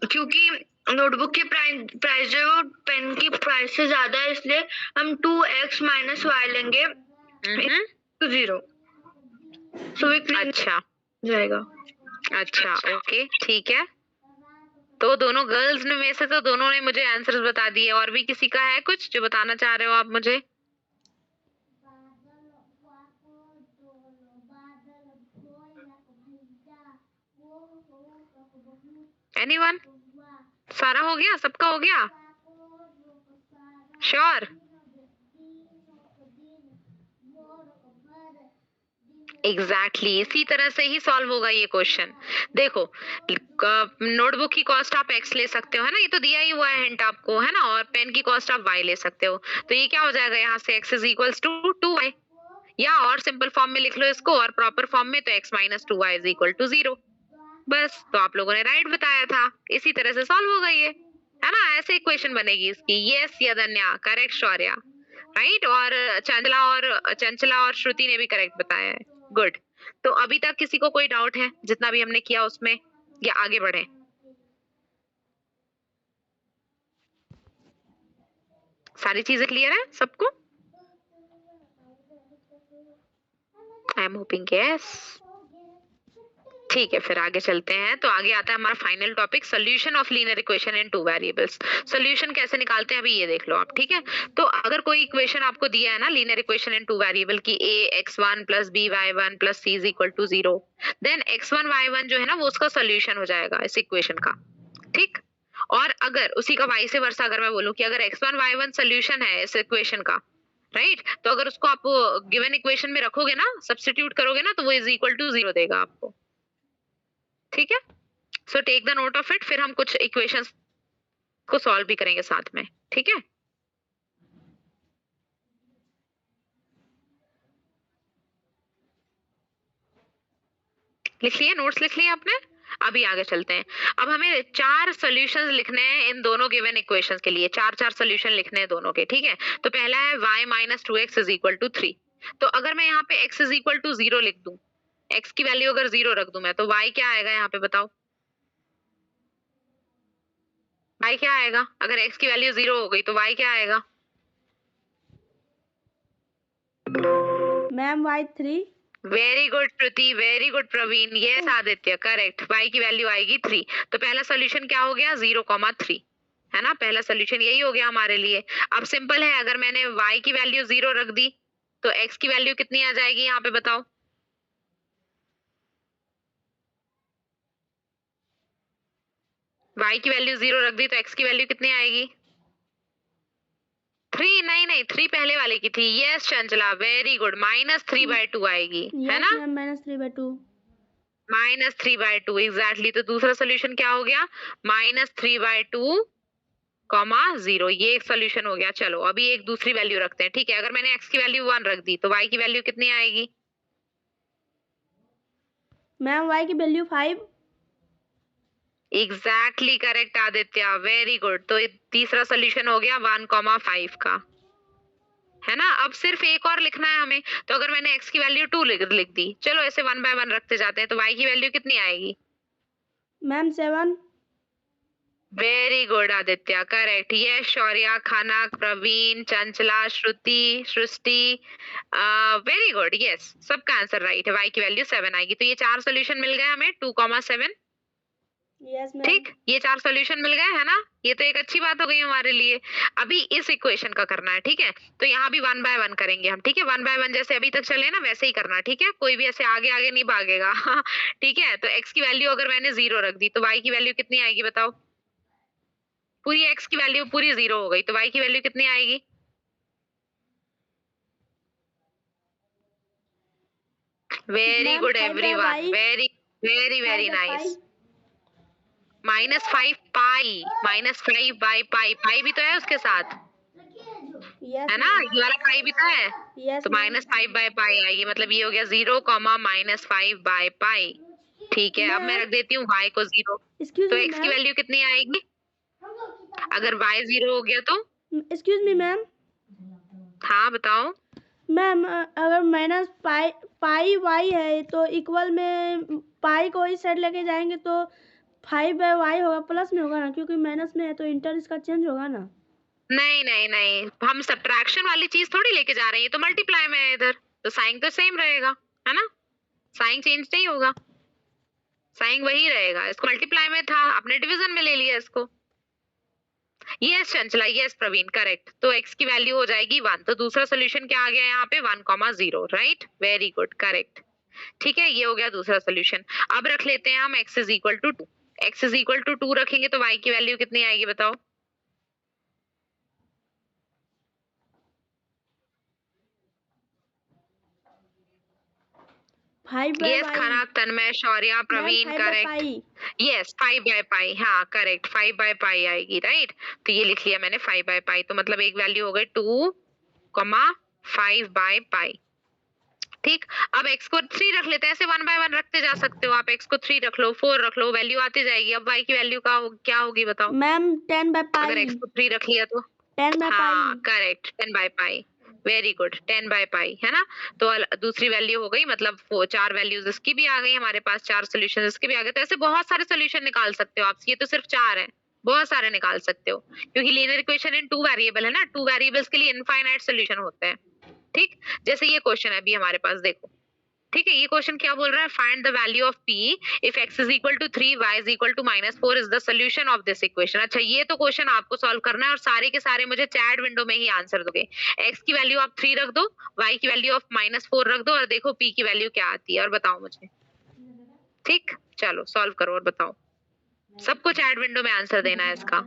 क्योंकि नोटबुक की प्राइस जो है वो पेन की प्राइस से ज्यादा है, इसलिए हम 2x माइनस y लेंगे to 0। सो अच्छा जाएगा। अच्छा ओके ठीक है। तो दोनों गर्ल्स में से तो दोनों ने मुझे आंसर्स बता दिए। और भी किसी का है कुछ जो बताना चाह रहे हो आप मुझे? एनीवन? सारा हो गया, सबका हो गया? श्योर? एग्जैक्टली इसी तरह से ही सॉल्व होगा ये क्वेश्चन। देखो नोटबुक की कॉस्ट आप x ले सकते हो, है ना, ये तो दिया ही हुआ है हिंट आपको, है ना, और पेन की कॉस्ट आप y ले सकते हो। तो ये क्या हो जाएगा यहाँ से, x is equals to 2y, या और सिंपल फॉर्म में लिख लो इसको, और प्रॉपर फॉर्म में तो x minus 2y is equal to 0। बस, तो आप लोगों ने राइट बताया था। इसी तरह से सॉल्व होगा ये, है ना। ऐसे इक्वेशन बनेगी इसकी। Yes Yadnya correct, Shaurya right, और चंचला और श्रुति ने भी करेक्ट बताया है। गुड। तो अभी तक किसी को कोई डाउट है जितना भी हमने किया उसमें, या आगे बढ़े? सारी चीजें क्लियर है सबको? I am hoping yes. ठीक है, फिर आगे चलते हैं। तो आगे आता है हमारा final topic, solution of linear equation in two variables. Solution कैसे निकालते हैं अभी ये देख लो आप, ठीक है। तो अगर कोई इक्वेशन आपको दिया है ना, linear equation in two variable की a x1 plus b y1 plus c is equal to 0, then x1 y1 जो है ना वो उसका सोल्यूशन हो जाएगा इस इक्वेशन का, ठीक। और अगर उसी का वाई से वर्सा अगर मैं बोलूं कि अगर x1 y1 सोल्यूशन है इस इक्वेशन का, राइट, तो अगर उसको आप गिवन इक्वेशन में रखोगे ना, सब्स्टिट्यूट करोगे ना, तो वो इज इक्वल टू 0 देगा आपको, ठीक है। So take the note of it. फिर हम कुछ इक्वेशंस को सॉल्व भी करेंगे साथ में, ठीक है। लिख लिए, नोट्स लिख लिए आपने? अभी आगे चलते हैं। अब हमें 4 सॉल्यूशंस लिखने हैं इन दोनों गिवन इक्वेशंस के लिए। 4 सॉल्यूशन लिखने हैं दोनों के, ठीक है। तो पहला है y minus 2x is equal to 3। तो अगर मैं यहाँ पे x इज इक्वल टू 0 लिख दूं, x की वैल्यू अगर 0 रख दूं मैं, तो y क्या आएगा यहाँ पे बताओ? y क्या आएगा? अगर x की वैल्यू 0 हो गई तो y क्या आएगा? Ma'am y3। Very good Shruti, very good Praveen, yes Aditya, correct. y की वैल्यू आएगी 3। तो पहला सोल्यूशन क्या हो गया, 0,3, है ना। पहला सोल्यूशन यही हो गया हमारे लिए। अब सिंपल है, अगर मैंने y की वैल्यू 0 रख दी तो x की वैल्यू कितनी आ जाएगी यहाँ पे बताओ। y की वैल्यू 0 रख दी तो x की वैल्यू कितनी आएगी, 3। नहीं 3 पहले वाले की थी। यस चंचला, वेरी गुड, -3/2 आएगी, है यस ना। मैम, -3/2। -3/2 एग्जैक्टली। तो दूसरा सोल्यूशन क्या हो गया, -3/2, 0। ये एक सोल्यूशन हो गया। चलो अभी एक दूसरी वैल्यू रखते हैं, ठीक है। अगर मैंने x की वैल्यू 1 रख दी तो y की वैल्यू कितनी आएगी। मैम y की value 5। Exactly correct Aditya, very good. तो ये तीसरा सोल्यूशन हो गया 1,5 का, है ना। अब सिर्फ एक और लिखना है हमें। तो अगर मैंने x की वैल्यू 2 लिख दी, चलो ऐसे 1 बाय 1 रखते जाते हैं, तो y की वैल्यू कितनी आएगी। Ma'am 7। Very good Aditya, correct. Yes Shaurya, खाना, प्रवीण, चंचला, श्रुति, सृष्टि, वेरी गुड, यस सबका आंसर राइट है। y की वैल्यू 7 आएगी। तो ये 4 सोल्यूशन मिल गए हमें, 2,7। Yes ma'am. ठीक, ये 4 सोल्यूशन मिल गए, है ना। ये तो एक अच्छी बात हो गई हमारे लिए। अभी इस इक्वेशन का करना है, ठीक है। तो यहाँ भी 1 बाय 1 करेंगे हम, ठीक है। 1 बाय 1 जैसे अभी तक चले ना वैसे ही करना, ठीक है। कोई भी ऐसे आगे आगे नहीं भागेगा ठीक है। तो x की वैल्यू अगर मैंने 0 रख दी तो y की वैल्यू कितनी आएगी बताओ। पूरी x की वैल्यू पूरी 0 हो गई तो y की वैल्यू कितनी आएगी। Very ma'am good 5 by everyone, y। Very very 5 very by nice. Pi. -5 pi, -5 by pi, pi भी तो है उसके साथ, यस है ना। मैम। ये वाला पाई भी तो है। यस तो मैम। -5 बाय पाई आएगी, मतलब ये हो गया 0, -5 बाय पाई। ठीक है, अब मैं मैम रख देती हूँ y को 0। एक्सक्यूज तो मी x की मैम। वैल्यू कितनी आएगी अगर y 0 हो गया तो। Excuse me ma'am. हाँ बताओ। मैम अगर माइनस पाई वाई है तो इक्वल में पाई को इस साइड लेके जाएंगे तो 5 बाय वाई होगा, प्लस में होगा ना, क्योंकि माइनस में है तो इंटर इसका चेंज होगा ना। नहीं, हम सब्ट्रैक्शन वाली चीज थोड़ी लेके जा रहे हैं, ये तो मल्टीप्लाई में है इधर, तो साइन तो सेम रहेगा, है ना। साइन चेंज नहीं होगा, साइन वही रहेगा। इसको मल्टीप्लाई में था, आपने डिवीजन में ले लिया इसको। Yes Chanchala, yes Praveen, correct. तो x की वैल्यू हो जाएगी 1। तो दूसरा सोल्यूशन क्या आ गया यहाँ पे, 1,0, राइट। Very good, correct. ठीक है, ये हो गया दूसरा सोल्यूशन। अब रख लेते हैं हम x is equal to 2। x is equal to 2 रखेंगे तो y की वैल्यू कितनी आएगी बताओ। 5 बाय यस वाई। खाना, Tanmay, Shaurya, Praveen, 5 by correct. Pi. Yes 5 by pi, हाँ करेक्ट, 5 बाय पाई आएगी, राइट। तो ये लिख लिया मैंने 5 बाय पाई। तो मतलब एक वैल्यू हो गई 2,5 बाय पाई। ठीक, अब x को 3 रख लेते हैं। ऐसे 1 बाय 1 रखते जा सकते हो आप। x को 3 रख लो, 4 रख लो, वैल्यू आती जाएगी। अब y की वैल्यू क्या होगी बताओ। मैम 10 बाय अगर पाई। x को 3 रख लिया तो 10 बाय हाँ pi. Correct, 10 by pi. Very good, 10 by pi, है ना। तो दूसरी वैल्यू हो गई, मतलब 4 वैल्यूज इसकी भी आ गई हमारे पास, 4 सोल्यूशन इसके भी आ गए। तो ऐसे बहुत सारे सोल्यूशन निकाल सकते हो आप, ये तो सिर्फ 4 है, बहुत सारे निकाल सकते हो, क्योंकि लीनियर इक्वेशन इन 2 वेरिएबल है ना। 2 वेरिएबल्स के लिए इनफाइनाइट सोल्यूशन होते हैं। ठीक, जैसे ये क्वेश्चन है अभी हमारे पास, देखो। ठीक है, ये क्वेश्चन क्या बोल रहा है, find the value of p if x is equal to 3, y is equal to -4 is the solution of this equation. अच्छा, ये तो क्वेश्चन आपको सॉल्व करना है और सारे के सारे मुझे चैट विंडो में ही आंसर दोगे। x की वैल्यू आप 3 रख दो, y की वैल्यू ऑफ -4 रख दो और देखो p की वैल्यू क्या आती है और बताओ मुझे। ठीक, चलो सॉल्व करो और बताओ। सबको चैट विंडो में आंसर देना है इसका।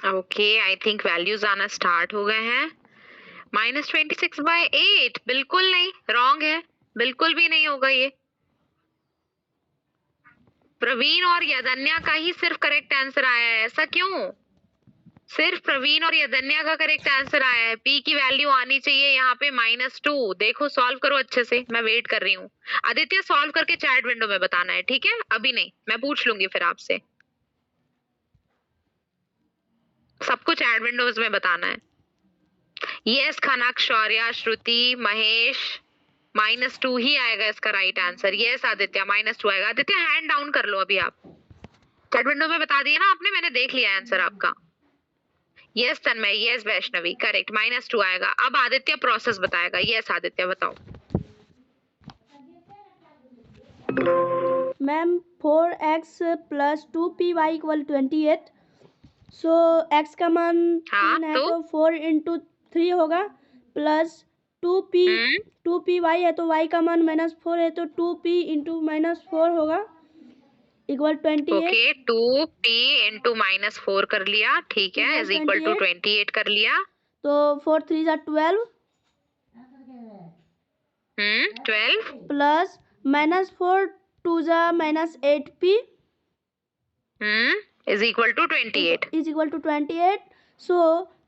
ओके, आई थिंक वैल्यूज आना स्टार्ट हो गए हैं। -26/8 बिल्कुल नहीं, रॉन्ग है, बिल्कुल भी नहीं होगा ये। प्रवीण और यदन्या का ही सिर्फ करेक्ट आंसर आया है, ऐसा क्यों? सिर्फ प्रवीण और यदन्या का करेक्ट आंसर आया है। पी की वैल्यू आनी चाहिए यहाँ पे -2। देखो सॉल्व करो अच्छे से, मैं वेट कर रही हूँ। आदित्य सॉल्व करके चैट विंडो में बताना है, ठीक है? अभी नहीं, मैं पूछ लूंगी फिर आपसे। सबको चैट विंडोज में बताना है। यस खनक, शौर्या, श्रुति, महेश, -2 ही आएगा इसका राइट आंसर। यस आदित्य, -2 आएगा। आदित्य हैंड डाउन कर लो अभी आप। चैट विंडो में बता दिया ना आपने, मैंने देख लिया आंसर आपका। Yes Tanmay, yes Vaishnavi, correct, -2 आएगा। अब आदित्य प्रोसेस बताएगा। यस आदित्य बताओ। Ma'am 4x + 2py = 28। सो x का मान हाँ, 3 है तो? तो 4 × 3 होगा, प्लस 2py है तो y का मान -4 है तो 2p × -4 होगा इक्वल 28। ओके, 2p × -4 कर लिया, ठीक है, इज इक्वल टू 28 कर लिया। तो 4 3 = 12 12 plus -4 2 = -8p is equal to 28। is equal to 28. So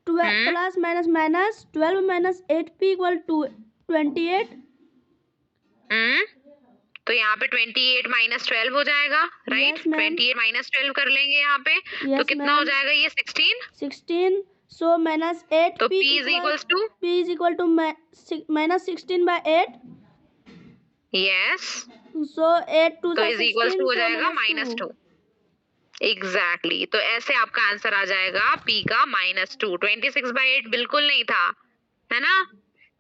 12 plus minus 12 minus 8p = 28. तो यहाँ पे 28 -12 हो जाएगा, राइट? Yes, ma'am. 28 - 12 कर लेंगे यहाँ पे, तो Yes, कितना ma'am. हो जाएगा ये? 16। 16. So minus 8p तो p is equals to, p is equal to -16/8. Yes, So 8 2 तो इज इक्वल्स टू हो so जाएगा -2. -2। एग्जैक्टली, तो ऐसे आपका आंसर आ जाएगा p का -2। 26/8 बिल्कुल नहीं था, है ना?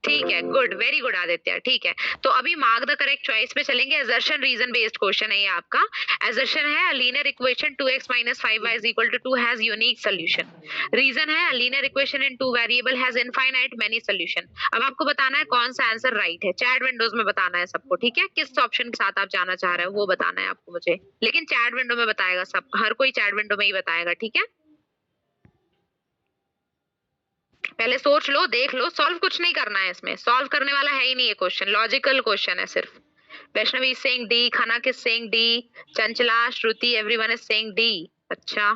ठीक है, गुड, वेरी गुड आदित्य। ठीक है, तो अभी मार्क द करेक्ट चॉइस पे चलेंगे। असर्शन रीजन बेस्ड क्वेश्चन है ये आपका। असर्शन है linear equation 2x - 5y = 2 has unique solution. Reason है linear equation in 2 variable has infinite many solution. अब आपको बताना है कौन सा आंसर राइट है। चैट विंडोज में बताना है सबको, ठीक है? किस ऑप्शन के साथ आप जाना चाह रहे हो वो बताना है आपको मुझे, लेकिन चैट विंडो में बताएगा सब, हर कोई चैट विंडो में ही बताएगा, ठीक है? पहले सोच लो, देख लो, सॉल्व कुछ नहीं करना है इसमें, सॉल्व करने वाला है ही नहीं ये क्वेश्चन, लॉजिकल क्वेश्चन है सिर्फ। Vaishnavi is saying D, Khanak is saying D, Chanchala, Shruti, everyone is saying D. अच्छा,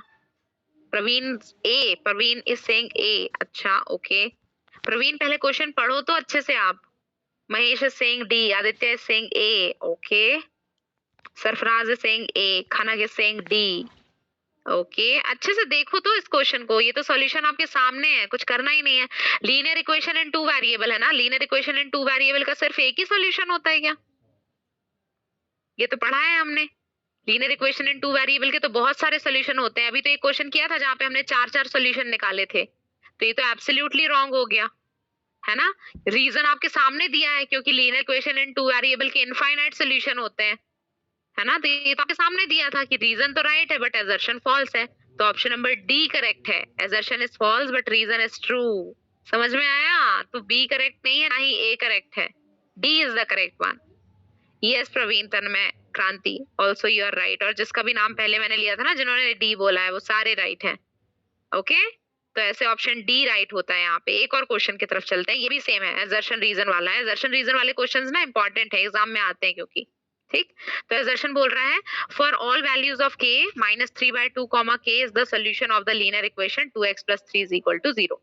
Praveen A, Praveen is saying A. अच्छा, ओके प्रवीण, पहले क्वेश्चन पढ़ो तो अच्छे से आप। Mahesh is saying D, Aditya is saying A, okay, Sarfaraz is saying A, Khanak is saying D. Okay, अच्छे से देखो तो इस क्वेश्चन को, ये तो सॉल्यूशन आपके सामने है, कुछ करना ही नहीं है। लीनियर इक्वेशन इन 2 वेरिएबल है ना, लीनियर इक्वेशन इन 2 वेरिएबल का सिर्फ एक ही सॉल्यूशन होता है क्या? ये तो पढ़ा है हमने। लीनियर इक्वेशन इन 2 वेरिएबल के तो बहुत सारे सॉल्यूशन होते हैं। अभी तो एक क्वेश्चन किया था जहाँ पे हमने 4 सॉल्यूशन निकाले थे, तो ये तो एब्सोल्युटली रॉन्ग हो गया, है ना? रीजन आपके सामने दिया है, क्योंकि लीनियर इक्वेशन इन 2 वेरिएबल के इनफाइनाइट सॉल्यूशन होते हैं, है ना? तो ये तो आपके सामने दिया था कि रीजन तो राइट है बट असर्शन फॉल्स है, तो ऑप्शन नंबर डी करेक्ट है। Assertion is false but reason is true. समझ में आया? तो बी करेक्ट नहीं है, ना ही ए करेक्ट है, D is the correct one. Yes Praveen, Tanmay, Kranti, also you are right. और जिसका भी नाम पहले मैंने लिया था ना, जिन्होंने डी बोला है, वो सारे राइट हैं। ओके, तो ऐसे ऑप्शन डी राइट होता है यहाँ पे। एक और क्वेश्चन की तरफ चलते हैं, ये भी सेम है, असर्शन रीजन वाला है। असर्शन रीजन वाले क्वेश्चंस ना इंपॉर्टेंट है, एग्जाम में आते हैं क्योंकि, ठीक? तो assertion बोल रहा है for all values of k -3/2 k is the solution of the linear equation 2x + 3 = 0।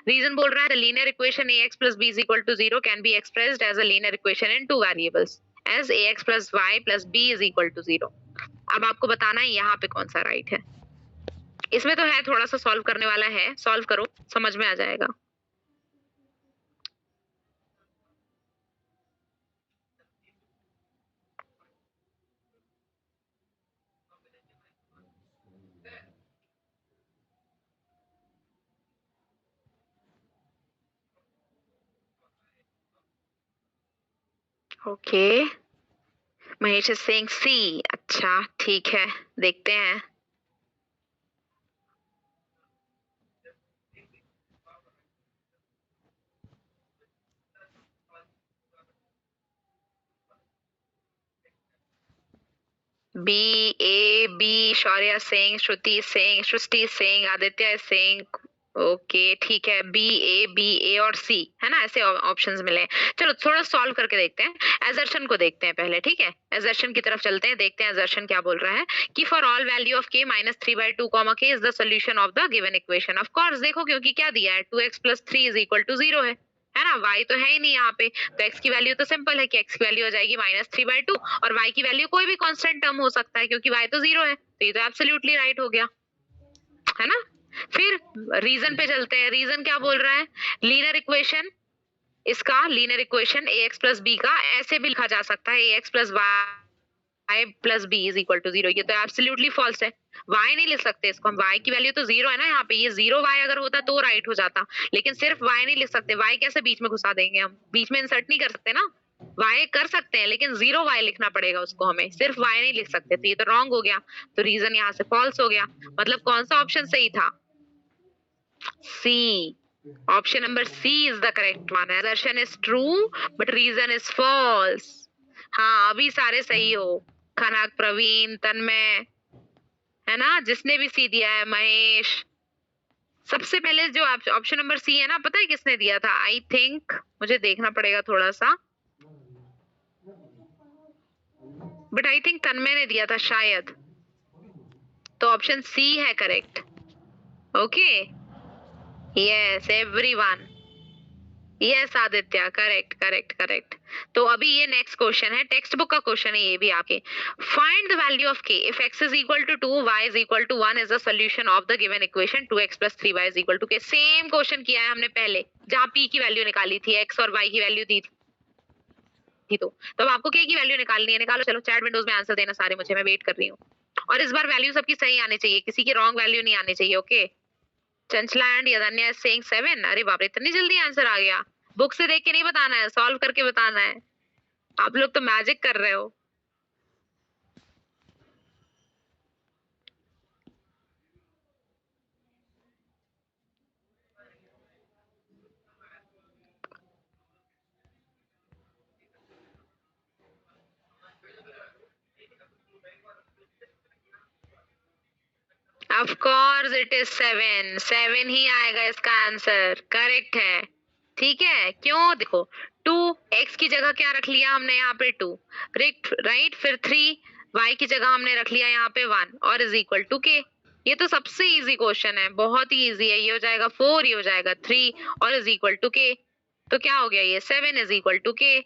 Reason बोल रहा है the linear equation ax + b = 0 can be expressed as a linear equation in 2 variables as ax + y + b = 0। अब आपको बताना है यहाँ पे कौन सा राइट है। इसमें तो है, थोड़ा सा सॉल्व करने वाला है, सॉल्व करो, समझ में आ जाएगा। ओके, महेश इज सेइंग सी। अच्छा, ठीक है, देखते हैं। B, A, B, Shaurya is saying, Shruti is saying, Shrishti is saying, Aditya is saying, okay ठीक है, बी ए और सी है ना, ऐसे ऑप्शंस मिले हैं। चलो थोड़ा सॉल्व करके देखते हैं। एजर्शन को देखते हैं पहले, ठीक है, एजर्शन की तरफ चलते हैं, देखते हैं एजर्शन क्या बोल रहा है कि for all value of k minus 3/2 comma k is the solution of the given equation. Of course देखो, क्योंकि क्या दिया है, 2x + 3 इज इक्वल टू 0 है ना, y तो है ही नहीं यहाँ पे, तो x की वैल्यू तो सिंपल है कि x की वैल्यू हो जाएगी -3/2 और y की वैल्यू कोई भी कांस्टेंट टर्म हो सकता है क्योंकि y तो 0 है, तो ये तो एब्सोल्युटली राइट हो गया, है ना। फिर रीजन पे चलते हैं, रीजन क्या बोल रहा है, लीनियर इक्वेशन, इसका लीनियर इक्वेशन ax + b का ऐसे भी लिखा जा सकता है, ax + y + b is equal to 0, ये तो एब्सोल्युटली फॉल्स है, y नहीं लिख सकते इसको हम, y की वैल्यू तो 0 है ना यहाँ पे, ये 0y अगर होता तो राइट हो जाता, लेकिन सिर्फ y नहीं लिख सकते, y कैसे बीच में घुसा देंगे हम, बीच में इंसर्ट नहीं कर सकते ना, y कर सकते हैं लेकिन 0y लिखना पड़ेगा उसको हमें, सिर्फ y नहीं लिख सकते, तो ये तो रॉन्ग हो गया, तो रीजन यहाँ से फॉल्स हो गया, मतलब कौन सा ऑप्शन सही था, C. Option number C is the correct one. Assertion is true, but reason is false. हाँ, अभी सारे सही हो, खनक, प्रवीण, तन्मय, है ना, जिसने भी C दिया है, महेश। सबसे पहले जो ऑप्शन नंबर C है ना, पता है किसने दिया था, आई थिंक, मुझे देखना पड़ेगा थोड़ा सा, बट आई थिंक तन्मय ने दिया था शायद, तो ऑप्शन C है correct. Okay, yes everyone, yes Aditya, correct correct correct. तो अभी ये नेक्स्ट क्वेश्चन है, टेक्स्ट बुक का क्वेश्चन है ये भी आपके, find the value of k if x is equal to 2 y is equal to 1 is the solution of the given equation 2x + 3y is equal to k। Same question किया है हमने पहले, जहां p की वैल्यू निकाली थी, x और y की वैल्यू दी थी, तो अब आपको k की वैल्यू निकालनी है, निकालो, चलो चैट विंडोज में आंसर देना सारे मुझे, मैं वेट कर रही हूँ, और इस बार वैल्यू सबकी सही आनी चाहिए, किसी की रॉन्ग वैल्यू नहीं आनी चाहिए, okay. Chanchala and Yadnya saying 7, अरे बाप रे इतनी जल्दी आंसर आ गया, बुक से देख के नहीं बताना है, सॉल्व करके बताना है, आप लोग तो मैजिक कर रहे हो। ऑफ कोर्स इट इज 7 ही आएगा इसका आंसर, करेक्ट है, ठीक है, क्यों, देखो 2 x की जगह क्या रख लिया हमने यहाँ पे 2 राइट, फिर 3 y की जगह हमने रख लिया यहाँ पे 1 और इज इक्वल टू k। ये तो सबसे इजी क्वेश्चन है, बहुत ही इजी है, ये हो जाएगा 4, ये हो जाएगा 3 और इज इक्वल टू k, तो क्या हो गया ये 7 is equal to k,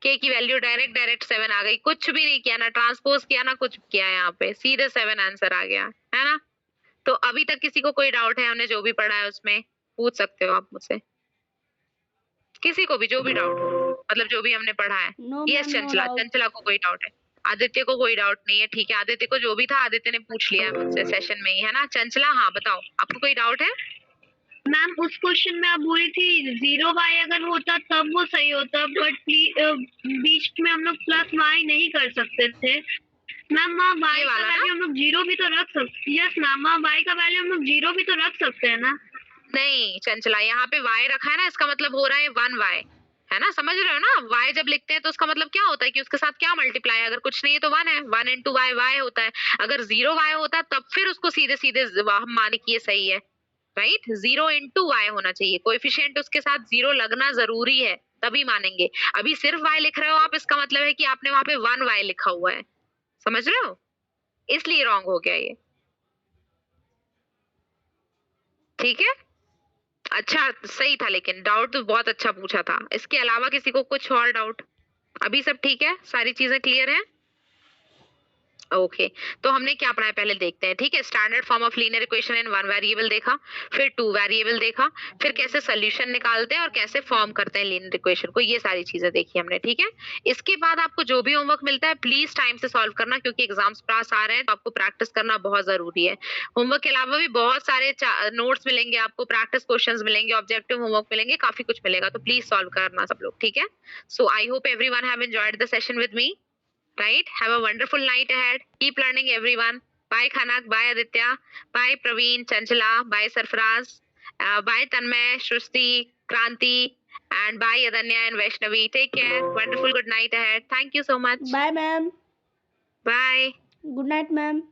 k की वैल्यू डायरेक्ट 7 आ गई, कुछ भी नहीं किया, ना ट्रांसपोज किया ना कुछ किया, यहाँ पे सीधे 7 आंसर आ गया, है ना। तो अभी तक किसी को कोई डाउट है, हमने जो भी पढ़ा है उसमें, पूछ सकते हो आप मुझसे, किसी को भी जो भी डाउट हो, मतलब जो भी हमने पढ़ा है। No, yes ma'am, no Chanchala, doubt. Chanchala को कोई डाउट है, आदित्य को कोई डाउट नहीं है, ठीक है, आदित्य को जो भी था आदित्य ने पूछ लिया है मुझसे सेशन में ही, है ना। चंचला हाँ बताओ, आपको कोई डाउट है। मैम उस क्वेश्चन में आप बोली थी 0y अगर होता तब वो सही होता, बट बीच में हम लोग +y नहीं कर सकते थे मैम, वहाँ y ये का वाला ना? वैल्यू हम लोग 0 भी तो रख सकते, यस मैम, वहाँ y का वैल्यू हम लोग 0 भी तो रख सकते हैं ना। नहीं चंचला, यहाँ पे y रखा है ना, इसका मतलब हो रहा है 1y, है ना, समझ रहे हो ना, y जब लिखते हैं तो उसका मतलब क्या होता है कि उसके साथ क्या मल्टीप्लाई है, अगर कुछ नहीं है तो 1 है, 1 into y y होता है, अगर 0y होता तब फिर उसको सीधे सीधे हम माने कि ये सही है, राइट, 0 into y होना चाहिए, कोएफिशिएंट उसके साथ 0 लगना जरूरी है तभी मानेंगे। अभी सिर्फ y लिख रहे हो आप, इसका मतलब है कि आपने वहां पे 1y लिखा हुआ है, समझ रहे हो, इसलिए रॉन्ग हो गया ये, ठीक है। अच्छा सही था, लेकिन डाउट तो बहुत अच्छा पूछा था, इसके अलावा किसी को कुछ और डाउट, अभी सब ठीक है, सारी चीजें क्लियर हैं, ओके। तो हमने क्या पढ़ा है पहले देखते हैं, ठीक है। Standard form of linear equation in 1 variable देखा, फिर 2 वेरिएबल देखा, फिर कैसे सोल्यूशन निकालते हैं और कैसे फॉर्म करते हैं लीनियर इक्वेशन को, ये सारी चीजें देखी हमने, ठीक है। इसके बाद आपको जो भी होमवर्क मिलता है प्लीज टाइम से सॉल्व करना, क्योंकि एग्जाम्स पास आ रहे हैं तो आपको प्रैक्टिस करना बहुत जरूरी है। होमवर्क के अलावा भी बहुत सारे नोट्स मिलेंगे आपको, प्रैक्टिस क्वेश्चंस मिलेंगे, ऑब्जेक्टिव होमवर्क मिलेंगे, काफी कुछ मिलेगा, तो प्लीज सॉल्व करना सब लोग, ठीक है। So I hope everyone have enjoyed the session with me, right, have a wonderful night ahead, keep learning everyone, bye Khanak, bye Aditya, bye Praveen, Chanchala, bye Sarfraz, bye Tanmay, Shrusti, Kranti, and bye Adanya and Vaishnavi, take care, wonderful good night ahead, thank you so much, Bye, ma'am. bye. Good night, ma'am.